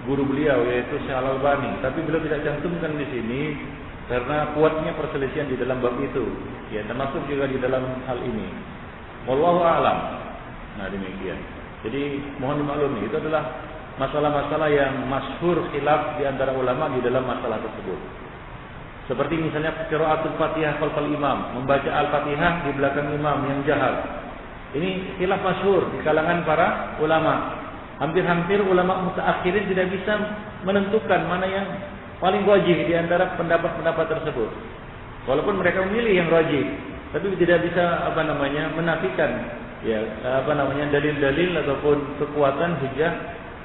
guru beliau yaitu Syekh Al-Albani, tapi beliau tidak cantumkan di sini karena kuatnya perselisihan di dalam bab itu. Ya, termasuk juga di dalam hal ini. Wallahu a'lam. Nah, demikian. Jadi mohon dimaklumi, itu adalah masalah-masalah yang masyhur khilaf di antara ulama di dalam masalah tersebut. Seperti misalnya qiraatul Fatihah khalfal imam, membaca Al-Fatihah di belakang imam yang jahar. Ini khilaf masyhur di kalangan para ulama. Hampir-hampir ulama mutaakhirin tidak bisa menentukan mana yang paling rajih di antara pendapat-pendapat tersebut. Walaupun mereka memilih yang rajih, tapi tidak bisa menafikan dalil-dalil ataupun kekuatan hujah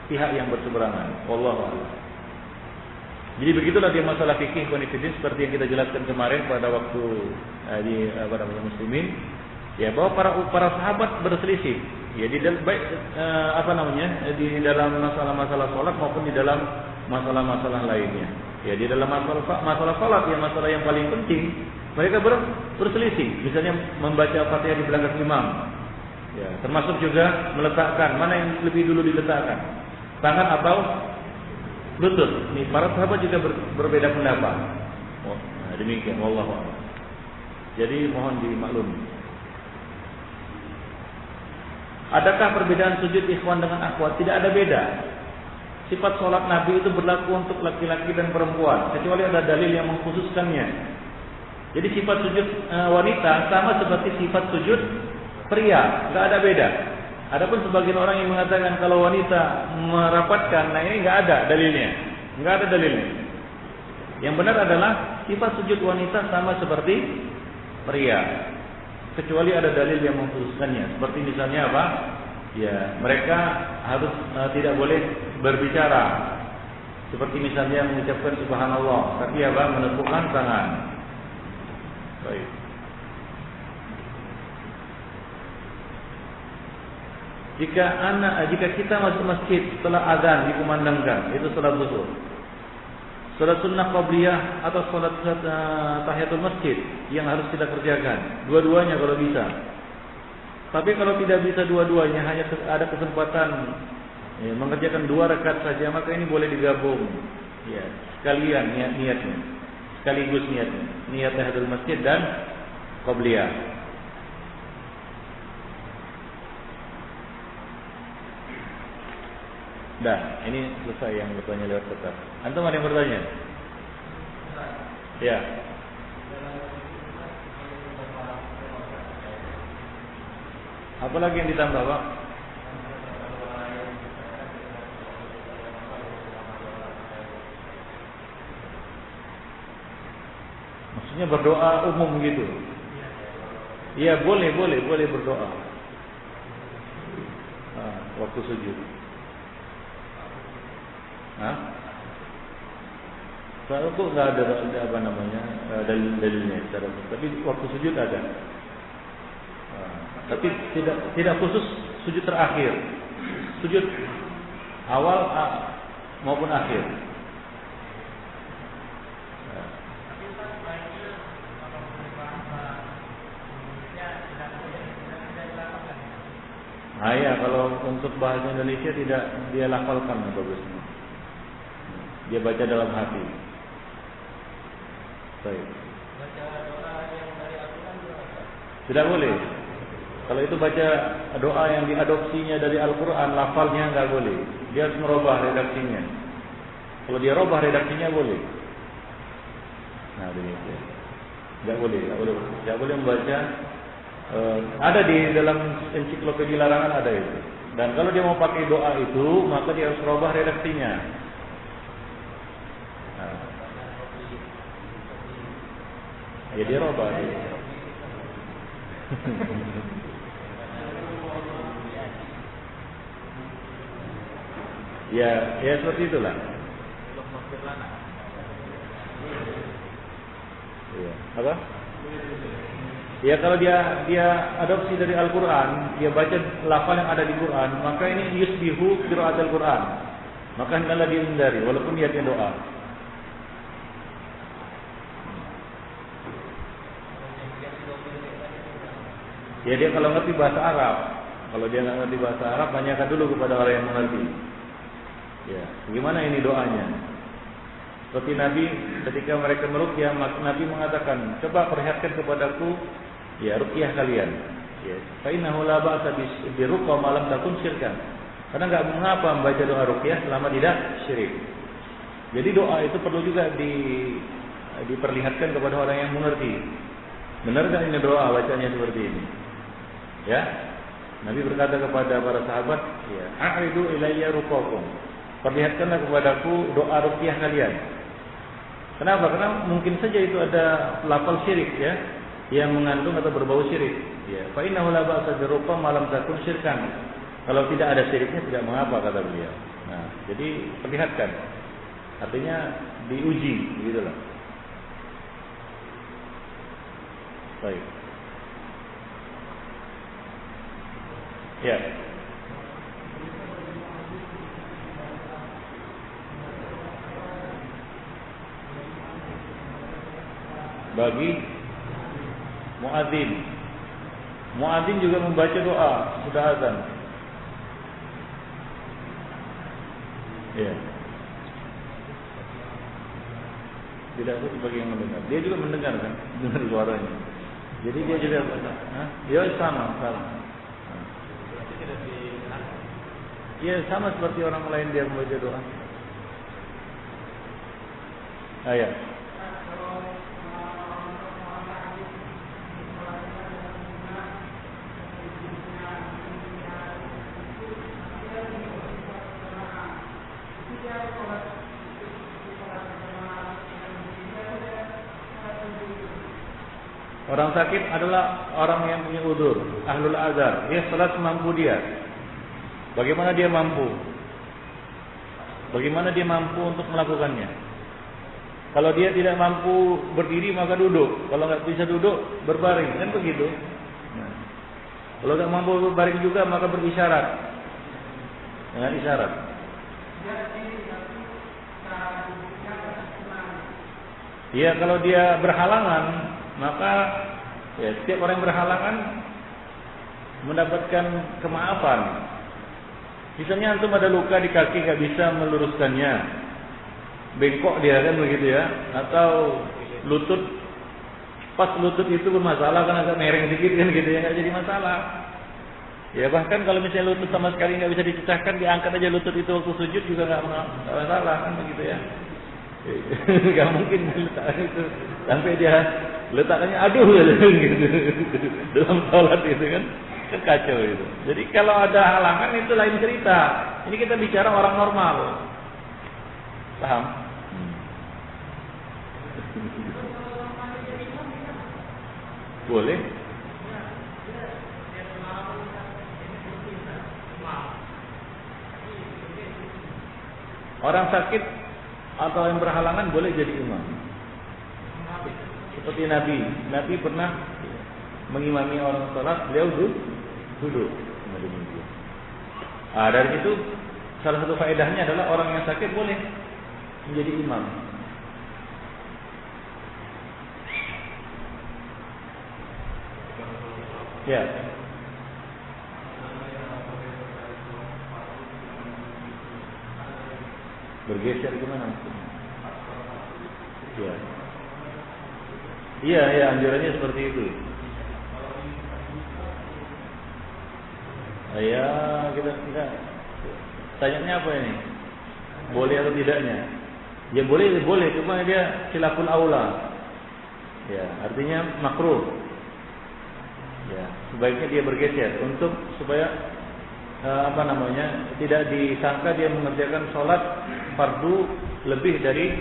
pihak yang berseberangan. Wallahu a'lam. Jadi begitulah dia masalah fikih konfidens seperti yang kita jelaskan kemarin pada waktu di muslimin, ya bahwa para sahabat berselisih ya di dalam di dalam masalah-masalah salat maupun di dalam masalah-masalah lainnya. Ya, di dalam masalah salat yang masalah yang paling penting mereka berselisih. Misalnya membaca Fatihah di belakang imam. Ya, termasuk juga meletakkan mana yang lebih dulu diletakkan, tangan atau lutut. Ini para sahabat juga berbeda pendapat. Nah, demikian wallahu a'lam. Jadi mohon dimaklumi. Adakah perbedaan sujud ikhwan dengan akhwat? Tidak ada beda. Sifat sholat Nabi itu berlaku untuk laki-laki dan perempuan, kecuali ada dalil yang mengkhususkannya. Jadi sifat sujud wanita sama seperti sifat sujud pria, tidak ada beda. Adapun sebagian orang yang mengatakan kalau wanita merapatkan, nah ini nggak ada dalilnya, nggak ada dalilnya. Yang benar adalah sifat sujud wanita sama seperti pria, kecuali ada dalil yang mengkhususkannya. Seperti misalnya apa? Ya, mereka harus tidak boleh berbicara. Seperti misalnya mengucapkan subhanallah, tapi apa? Menepukkan tangan. Baik. Jika kita masuk masjid setelah azan dikumandangkan, itu salat zuhur. Salat sunnah qabliyah atau salat tahiyatul masjid yang harus kita kerjakan. Dua-duanya kalau bisa. Tapi kalau tidak bisa dua-duanya, hanya ada kesempatan mengerjakan 2 rakaat saja, maka ini boleh digabung. Ya, sekalian niatnya. Sekaligus niatnya. Niat tahiyatul masjid dan qabliyah. Dah, ini selesai yang bertanya lewat kertas. Antum ada yang bertanya? Ya. Apa lagi yang ditambah, Pak? Maksudnya berdoa umum gitu? Iya, boleh berdoa. Waktu sujud. Kalau kok nggak ada dalilnya secara, tapi waktu sujud ada. Tapi tidak khusus sujud terakhir, sujud awal maupun akhir. Ya, kalau untuk bahasa Indonesia tidak dia lafalkan bagusnya. Dia baca dalam hati. Baik. Baca doa yang dari Al-Quran juga tidak boleh. Kalau itu baca doa yang diadopsinya dari Al-Quran, lafalnya nggak boleh. Dia harus merubah redaksinya. Kalau dia rubah redaksinya boleh. Nah, demikian. Nggak boleh membaca. Ada di dalam ensiklopedia larangan ada itu. Dan kalau dia mau pakai doa itu, maka dia harus rubah redaksinya. Nah. Ya dia rubah. Ya seperti itulah. Ya. Apa? Ya kalau dia adopsi dari Al-Quran, dia baca lafal yang ada di Quran, maka ini yusbihu qiraat Al-Quran. Maka hendaklah dia hindari, walaupun niatnya doa. Ya dia kalau ngerti bahasa Arab, kalau dia nggak ngerti bahasa Arab, tanyakan dulu kepada orang yang mengerti. Ya, bagaimana ini doanya? Seperti Nabi ketika mereka meruqyah, Nabi mengatakan, coba perlihatkan kepadaku ya ruqyah kalian. Ya, fa innahu la ba'sa bi ruqyah ma lam takun syirkan. Karena enggak mengapa membaca doa ruqyah selama tidak syirik. Jadi doa itu perlu juga diperlihatkan kepada orang yang mengerti. Benar enggak ini doa bacanya seperti ini? Ya. Nabi berkata kepada para sahabat, ya, a'ridu ilayya ruqakum. Perlihatkanlah kepadaku doa ruqyah kalian. Kenapa? Karena mungkin saja itu ada lafal syirik ya, yang mengandung atau berbau syirik. Ya, fa innahu la ba'sa bi ruqyah ma lam takun syirkan. Kalau tidak ada syiriknya tidak mengapa kata beliau. Nah, jadi perlihatkan. Artinya diuji gitu loh. Baik. Ya. Bagi muadzin. Muadzin juga membaca doa sudah azan. Ya. Tidak ada bagi yang mendengar. Dia juga mendengar kan, dengar suaranya. Jadi dia juga ya sama. Ya sama seperti orang lain dia membaca doa. Ayat. Orang sakit adalah orang yang punya udzur, ahlul azar. Dia salat semampu dia. Bagaimana dia mampu? Bagaimana dia mampu untuk melakukannya? Kalau dia tidak mampu berdiri maka duduk. Kalau nggak bisa duduk berbaring, kan begitu. Nah, kalau nggak mampu berbaring juga maka berisyarat dengan isyarat. Ya kalau dia berhalangan maka ya, setiap orang yang berhalangan mendapatkan kemaafan. Misalnya antum ada luka di kaki nggak bisa meluruskannya, bengkok dia kan begitu ya, atau lutut pas lutut itu bermasalah kan agak mereng sedikit kan gitu ya, nggak jadi masalah. Ya bahkan kalau misalnya lutut sama sekali nggak bisa dipecahkan, diangkat aja lutut itu waktu sujud juga nggak masalah kan begitu ya. Nggak mungkin letakkan itu sampai dia letakkannya aduh gitu dalam sholat itu kan kacau itu. Jadi kalau ada halangan itu lain cerita. Ini kita bicara orang normal, paham? Boleh. Orang sakit atau yang berhalangan boleh jadi imam. Seperti Nabi pernah mengimami orang salat, beliau duduk. Dari itu salah satu faedahnya adalah orang yang sakit boleh menjadi imam. Ya. Bergeser gimana? Ya. Iya, anjurannya seperti itu. Ya, kita tanyanya apa ini? Boleh atau tidaknya? Ya boleh, cuma dia khilaful aula. Ya, artinya makruh. Ya, sebaiknya dia bergeser untuk supaya tidak disangka dia mengerjakan sholat fardu lebih dari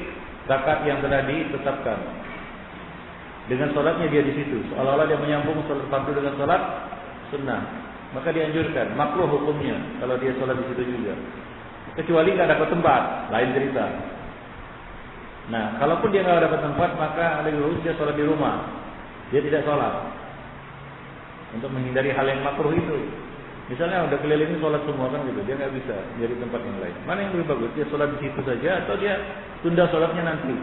rakaat yang telah ditetapkan. Dengan sholatnya dia di situ, seolah-olah dia menyambung sholat fardu dengan sholat sunnah. Maka dianjurkan, makruh hukumnya kalau dia sholat di situ juga. Kecuali nggak dapat tempat, lain cerita. Nah, kalaupun dia nggak dapat tempat, maka lebih bagus dia sholat di rumah. Dia tidak sholat untuk menghindari hal yang makruh itu. Misalnya udah keliling sholat semua kan gitu, dia nggak bisa dari tempat yang lain. Mana yang lebih bagus? Dia sholat di situ saja atau dia tunda sholatnya nanti?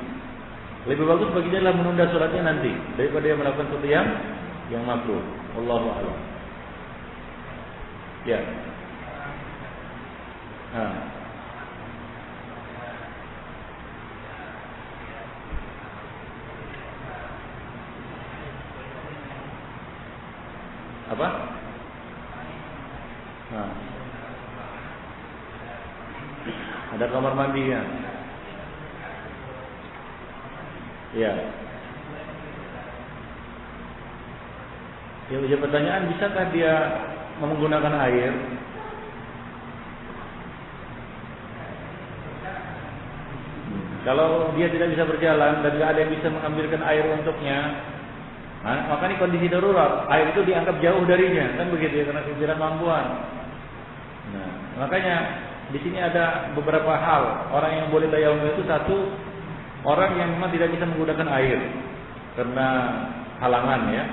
Lebih bagus bagi dia adalah menunda sholatnya nanti daripada dia melakukan sesuatu yang makruh. Wallahu a'lam. Ya. Apa? Ada kamar mandinya. Ya. Yang menjadi pertanyaan, bisakah dia menggunakan air? Kalau dia tidak bisa berjalan dan tidak ada yang bisa mengambilkan air untuknya, maka ini kondisi darurat. Air itu dianggap jauh darinya, kan begitu ya, karena ketidakmampuan. Nah, makanya di sini ada beberapa hal. Orang yang boleh tayamum itu satu, orang yang memang tidak bisa menggunakan air karena halangan ya.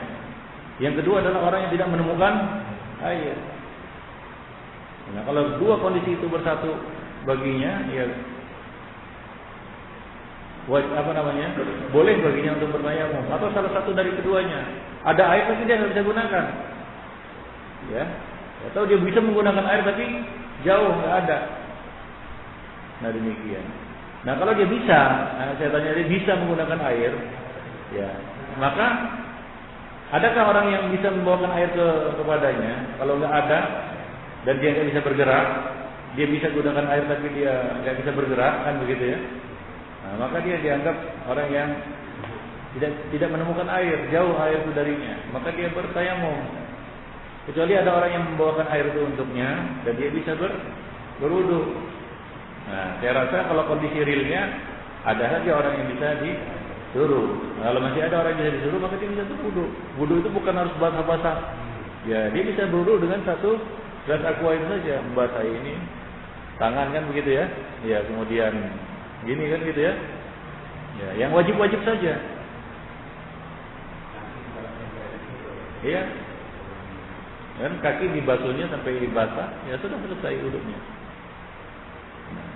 Yang kedua adalah orang yang tidak menemukan air. Nah, kalau dua kondisi itu bersatu baginya, ya boleh baginya untuk bertayamum. Atau salah satu dari keduanya, ada air tapi dia nggak bisa gunakan, ya. Atau dia bisa menggunakan air tapi jauh nggak ada. Nah demikian. Nah kalau dia bisa, saya tanya dia bisa menggunakan air, ya. Maka adakah orang yang bisa membawakan air kepadanya? Kalau nggak ada dan dia nggak bisa bergerak, dia bisa gunakan air tapi dia nggak bisa bergerak, kan begitu ya? Nah, maka dia dianggap orang yang tidak menemukan air, jauh air itu darinya. Maka dia bertayamum. Kecuali ada orang yang membawakan air itu untuknya dan dia bisa berwudu. Nah, saya rasa kalau kondisi realnya ada saja orang yang bisa disuruh. Nah, kalau masih ada orang yang bisa disuruh, maka dia bisa berwudu. Wudu itu bukan harus basah-basah. Ya, dia bisa berwudu dengan satu gelas aqua itu saja, membasahi ini tangan kan begitu ya. Ya, kemudian gini kan gitu ya. Ya, yang wajib-wajib saja. Iya. Dan kaki dibasuhnya sampai basah, ya sudah selesai wudunya. Nah,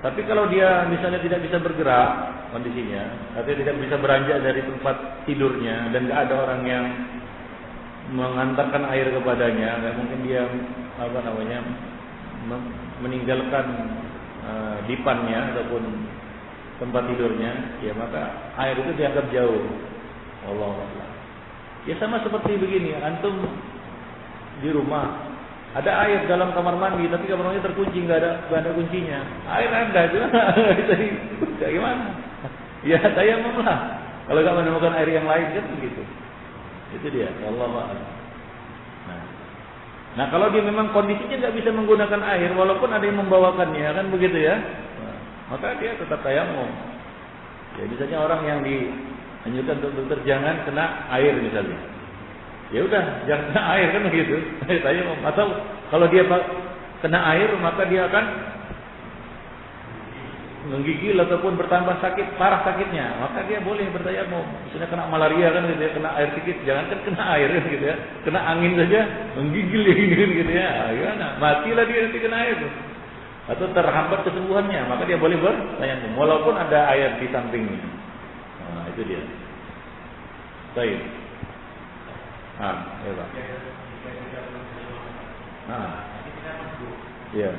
tapi kalau dia misalnya tidak bisa bergerak kondisinya, atau tidak bisa beranjak dari tempat tidurnya dan nggak ada orang yang mengantarkan air kepadanya, nggak mungkin dia meninggalkan dipannya ataupun tempat tidurnya, ya maka air itu dianggap jauh. Allah. Ya sama seperti begini, antum di rumah ada air dalam kamar mandi, tapi kamar mandi terkunci, nggak ada kuncinya. Air ada, cuma kayak gimana? Ya tayamum lah. Kalau nggak menemukan air yang lain kan begitu. Itu dia. Allah. Nah kalau dia memang kondisinya nggak bisa menggunakan air, walaupun ada yang membawakannya, kan begitu ya, maka dia tetap tayamum. Ya misalnya orang yang dianjurkan untuk jangan kena air misalnya, ya udah jangan kena air kan begitu, tayamum. Atau kalau dia kena air, maka dia akan menggigil ataupun bertambah sakit, parah sakitnya, maka dia boleh bertayamum. Misalnya kena malaria kan gitu ya, kena air sedikit, jangan kan kena air gitu ya, kena angin saja menggigil gitu ya, gimana? Matilah dia nanti kena air. Atau terhambat kesembuhannya, maka dia boleh bertayamum walaupun ada air di sampingnya. Nah, itu dia. Baik. Ya Pak. Iya.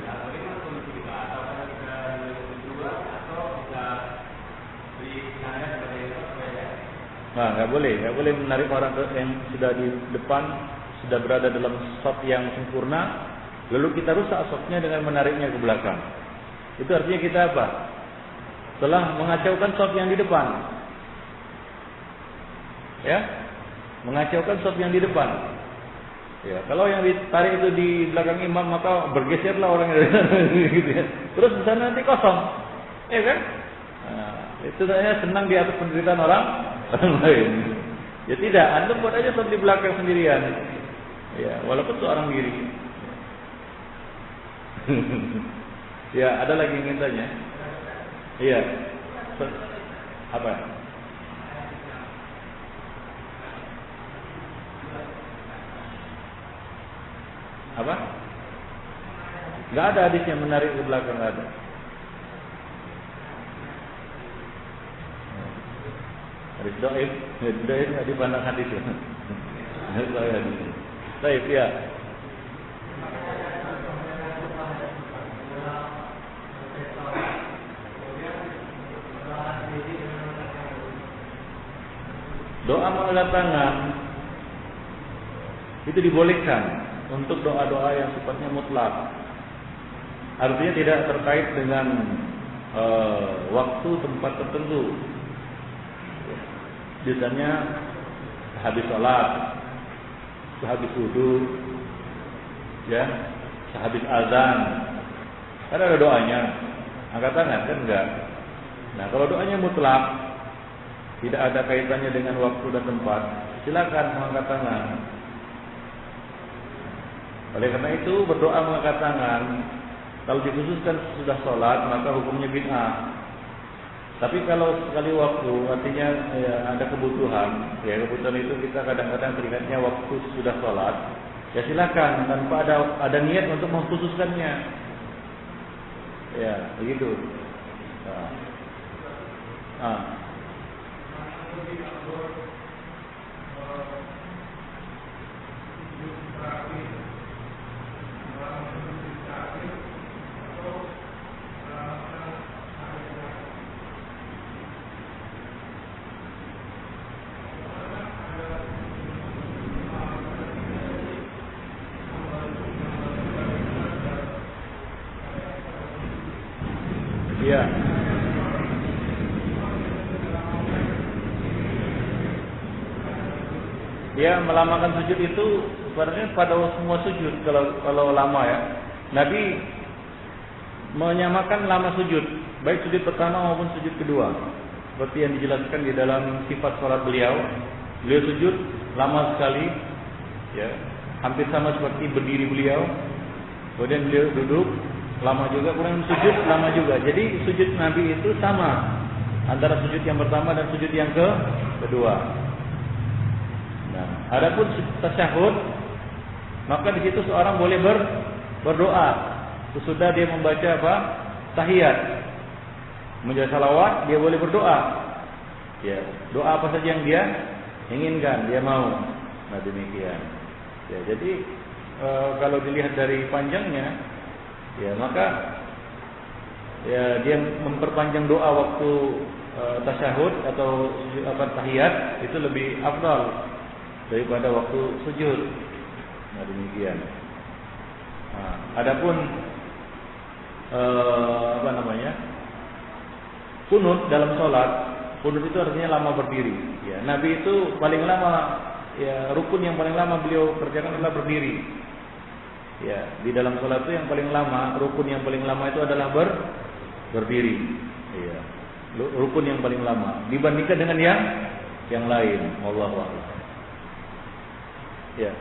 Nah, nggak boleh menarik orang yang sudah di depan, sudah berada dalam shot yang sempurna, Lalu kita rusak safnya dengan menariknya ke belakang. Itu artinya kita apa? Telah mengacaukan saf yang di depan. Ya, mengacaukan saf yang di depan. Ya, kalau yang ditarik itu di belakang imam, maka bergeserlah orang dari sana gitu ya. Terus di sana nanti kosong. Ya kan? Nah, itu saya senang di atas penderitaan orang lain. Ya tidak, Anda buat aja saf di belakang sendirian. Ya, walaupun seorang diri. Ya, ada lagi yang ingin tanya? Iya. Apa? Apa? Gak ada hadis yang menarik ke belakang, gak ada. Hadis dhaif, dhaif nggak dipandang hadis. Dhaif ya. Doa mengangkat tangan itu dibolehkan untuk doa-doa yang sifatnya mutlak. Artinya tidak terkait dengan waktu tempat tertentu. Biasanya habis sholat, habis wudu, ya, habis azan. Kan ada doanya. Angkat tangan kan enggak. Nah, kalau doanya mutlak, tidak ada kaitannya dengan waktu dan tempat, silakan mengangkat tangan. Oleh karena itu berdoa mengangkat tangan kalau dikhususkan sudah sholat maka hukumnya bid'ah. Tapi kalau sekali waktu artinya ya, ada kebutuhan, ya kebutuhan itu kita kadang-kadang teringatnya waktu sudah sholat, ya silakan tanpa ada niat untuk mengkhususkannya. Ya begitu. Ya. Dia melamakan sujud itu sebenarnya pada semua sujud kalau lama ya. Nabi menyamakan lama sujud, baik sujud pertama maupun sujud kedua. Seperti yang dijelaskan di dalam sifat salat beliau. Beliau sujud lama sekali, ya, hampir sama seperti berdiri beliau. Kemudian beliau duduk lama juga, kemudian sujud lama juga. Jadi sujud Nabi itu sama antara sujud yang pertama dan sujud yang kedua. Nah, adapun tasyahud, maka di situ seorang boleh berdoa. Sesudah dia membaca apa? Tahiyat. Membaca salawat, dia boleh berdoa. Ya, doa apa saja yang dia inginkan, dia mau. Nah, demikian. Ya, jadi kalau dilihat dari panjangnya, ya maka ya dia memperpanjang doa waktu tasyahud atau tahiyat itu lebih afdal daripada waktu sujud. Nah, demikian. Nah, adapun kunut dalam sholat, kunut itu artinya lama berdiri. Ya, Nabi itu paling lama, ya rukun yang paling lama beliau kerjakan adalah berdiri. Ya, di dalam sholat itu yang paling lama, rukun yang paling lama itu adalah berdiri. Ya, rukun yang paling lama dibandingkan dengan yang lain. Wallahu a'lam. Ya.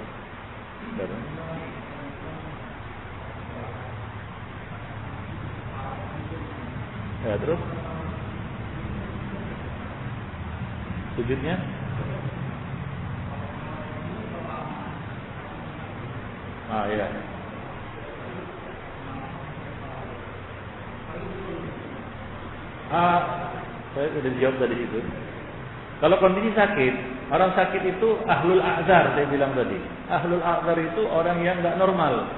Ya, terus sujudnya ya. Saya sudah dijawab tadi itu. Kalau kondisi sakit, orang sakit itu ahlul a'zar, saya bilang tadi. Ahlul a'zar itu orang yang enggak normal.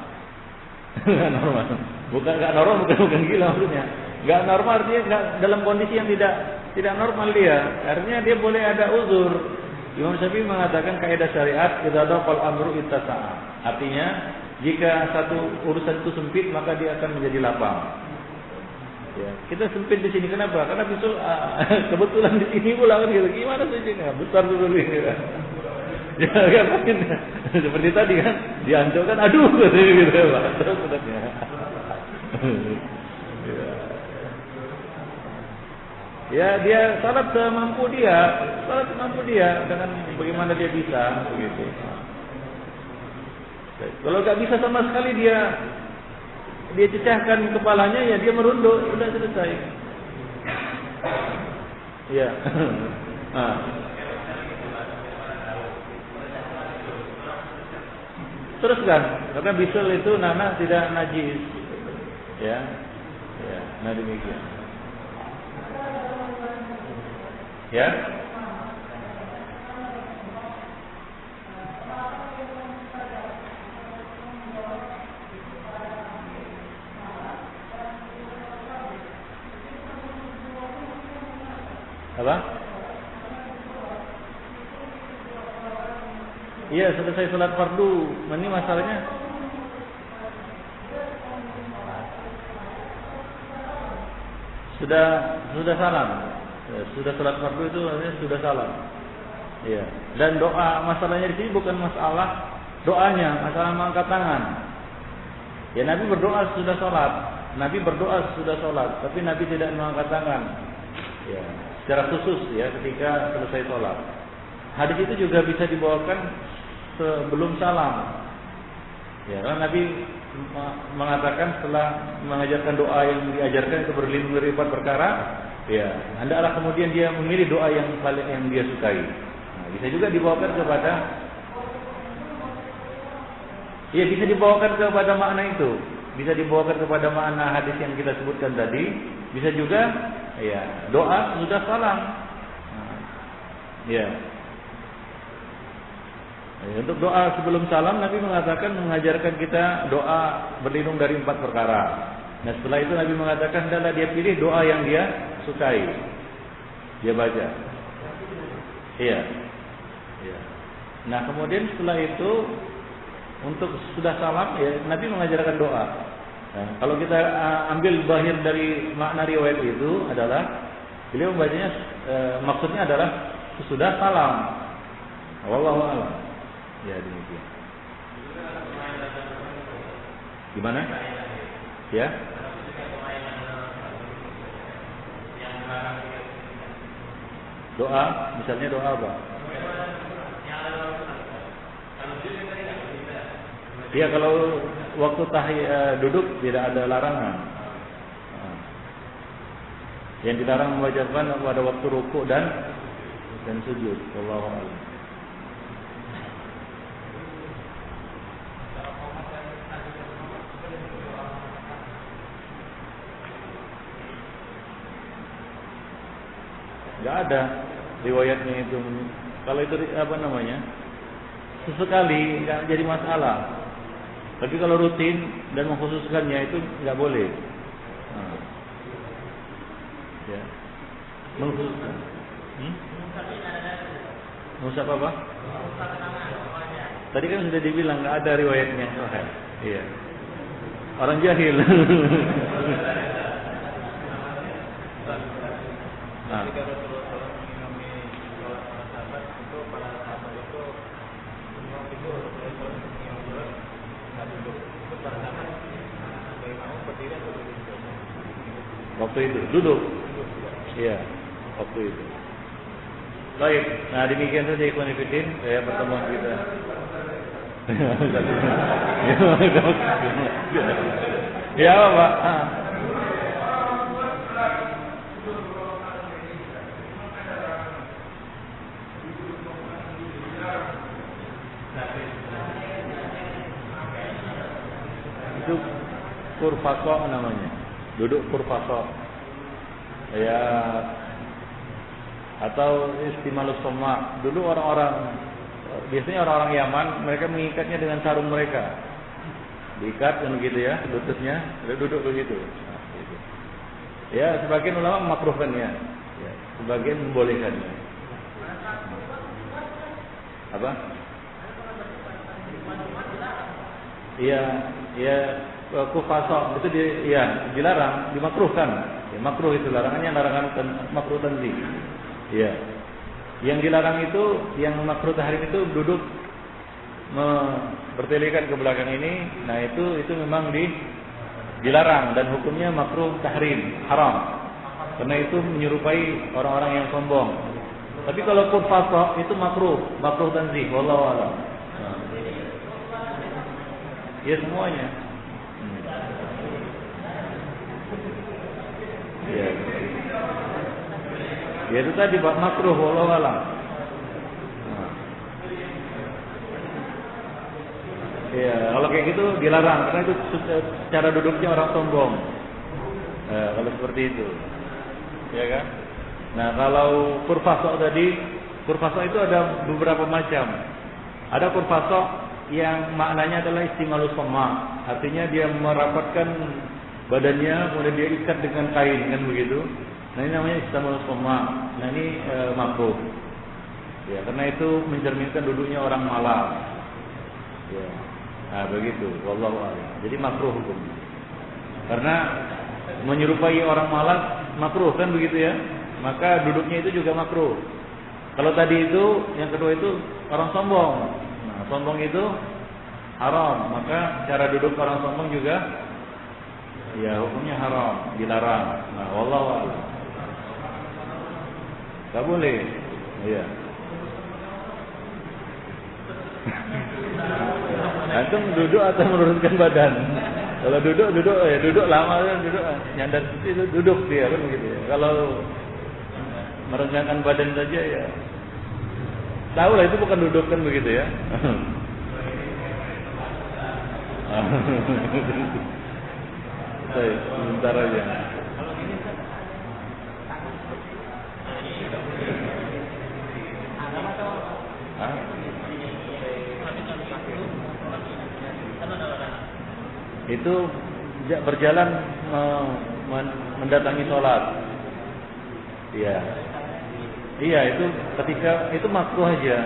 Enggak normal. Bukan enggak normal, bukan gila maksudnya. Enggak normal artinya enggak dalam kondisi yang tidak normal dia. Artinya dia boleh ada uzur. Imam Syafi'i mengatakan kaidah syariat idza daqal amru ittasa'a. Artinya Jika satu urusan itu sempit, maka dia akan menjadi lapang. Ya, kita sempit di sini kenapa? Karena bisul kebetulan di sini pula kan gitu. Gimana sih ini? Besar dulu ini. Ya kan seperti tadi kan diancam kan, aduh gitu Pak. Terus sebenarnya. Ya dia salat semampu dia dengan bagaimana dia bisa begitu. Kalau nggak bisa sama sekali dia cecahkan kepalanya, ya dia merunduk, sudah selesai. Ya. Teruskan, karena bisul itu nanah tidak najis. Ya. Ya, nah demikian. Ya. Apa? Iya, selesai salat fardu. Ini masalahnya sudah salam. Sudah salat fardu itu artinya sudah salam. Iya. Dan doa, masalahnya di sini bukan masalah doanya, masalah mengangkat tangan. Ya Nabi berdoa sudah salat, Nabi berdoa sudah salat, tapi Nabi tidak mengangkat tangan. Ya, secara khusus ya ketika selesai salat. Hadis itu juga bisa dibawakan sebelum salam. Ya, karena Nabi mengatakan setelah mengajarkan doa yang diajarkan itu berlindung dari 4 perkara. Ya, hendaklah kemudian dia memilih doa yang paling yang dia sukai. Nah, bisa juga dibawakan kepada, ya bisa dibawakan kepada makna itu, bisa dibawakan kepada makna hadis yang kita sebutkan tadi, bisa juga ya doa sudah salam. Nah, ya. Untuk doa sebelum salam Nabi mengatakan mengajarkan kita doa berlindung dari 4 perkara. Nah setelah itu Nabi mengatakan hendaklah dia pilih doa yang dia sukai, dia baca. Iya. Iya. Nah kemudian setelah itu untuk sudah salam ya Nabi mengajarkan doa. Nah, kalau kita ambil bahir dari makna riwayat itu adalah beliau membacanya maksudnya adalah sesudah salam. Wallahu a'lam. Ya demikian. Gimana? Ya. Doa, misalnya doa apa? Ya kalau waktu duduk tidak ada larangan. Yang dilarang membacakan pada waktu rukuk dan sujud. Wallahu a'lam. Enggak ada riwayatnya itu. Kalau itu apa namanya? Sesekali enggak jadi masalah. Tapi kalau rutin dan mengkhususkannya itu enggak boleh. Nah. Ya. Mengkhususkan. Musab apa? Tadi kan sudah dibilang enggak ada riwayatnya. Iya. Orang jahil. Nah. Waktu itu duduk. Iya, waktu itu. Baik, nah demikian saja ikhwan fillah ya pertemuan kita. Ya, Pak. Itu kurfaqo namanya. Duduk kurfaqo. Ya, atau istimalus soma. Dulu biasanya orang-orang Yaman, mereka mengikatnya dengan sarung mereka. Diikat kan begitu ya, lututnya, duduk begitu. Nah, gitu. Ya, sebagian ulama memakruhkannya, ya, sebagian membolehkannya. Apa? Iya, ya kufasok itu dilarang, dimakruhkan. Ya, makruh itu larangannya makruh tanzih. Iya. Yang dilarang itu, yang makruh tahrim itu duduk bertelekan ke belakang ini. Nah, itu memang dilarang dan hukumnya makruh tahrim, haram. Karena itu menyerupai orang-orang yang sombong. Tapi kalau kufasok itu makruh tanzih, wallahu a'lam. Ya semuanya. Ya. Ya itu tadi makruh wallahu a'lam. Ya, kalau kayak gitu dilarang karena itu cara duduknya orang sombong. Kalau seperti itu. Ya kan? Nah, kalau kurfasok tadi, kurfasok itu ada beberapa macam. Ada kurfasok yang maknanya adalah istimalus sama, artinya dia merapatkan badannya kemudian dia ikat dengan kain kan begitu. Nah, ini namanya istimalus sama. Nah, ini makruh. Ya, karena itu mencerminkan duduknya orang malas. Ya. Nah, begitu. Wallahu a'lam. Jadi makruh hukum. Karena menyerupai orang malas makruh kan begitu ya. Maka duduknya itu juga makruh. Kalau tadi itu, yang kedua itu orang sombong. Nah, sombong itu haram. Maka cara duduk orang sombong juga ya hukumnya haram, dilarang. Nah, wallahu a'lam. Enggak boleh. Iya. Antum duduk atau menurunkan badan? Kalau duduk lama kan duduk nyandar itu duduk dia kan begitu ya. Kalau merenggangkan badan saja ya tahu lah itu bukan duduk kan begitu ya. Sebentar aja. Itu berjalan mendatangi sholat. Iya. Iya, itu ketika itu makruh aja.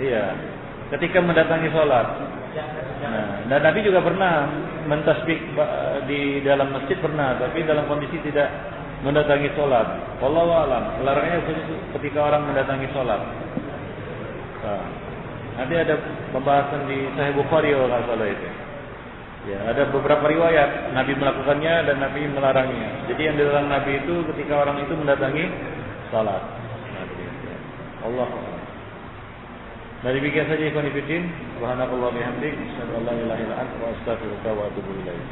Iya. Ketika mendatangi sholat. Nah, dan Nabi juga pernah mentasbih di dalam masjid pernah, tapi dalam kondisi tidak mendatangi sholat. Wallahu a'lam. Larangannya ketika orang mendatangi sholat. Nah, nanti ada pembahasan di Sahih Bukhari kalau salah itu. Ya, ada beberapa riwayat Nabi melakukannya dan Nabi melarangnya. Jadi yang dilarang Nabi itu ketika orang itu mendatangi salat. Allah. Nah, demikian saja ikhwan fillah. Subhanallah bihamdik, asyhadu an la ilaha illa anta wa astaghfiruka wa atubu ilaik.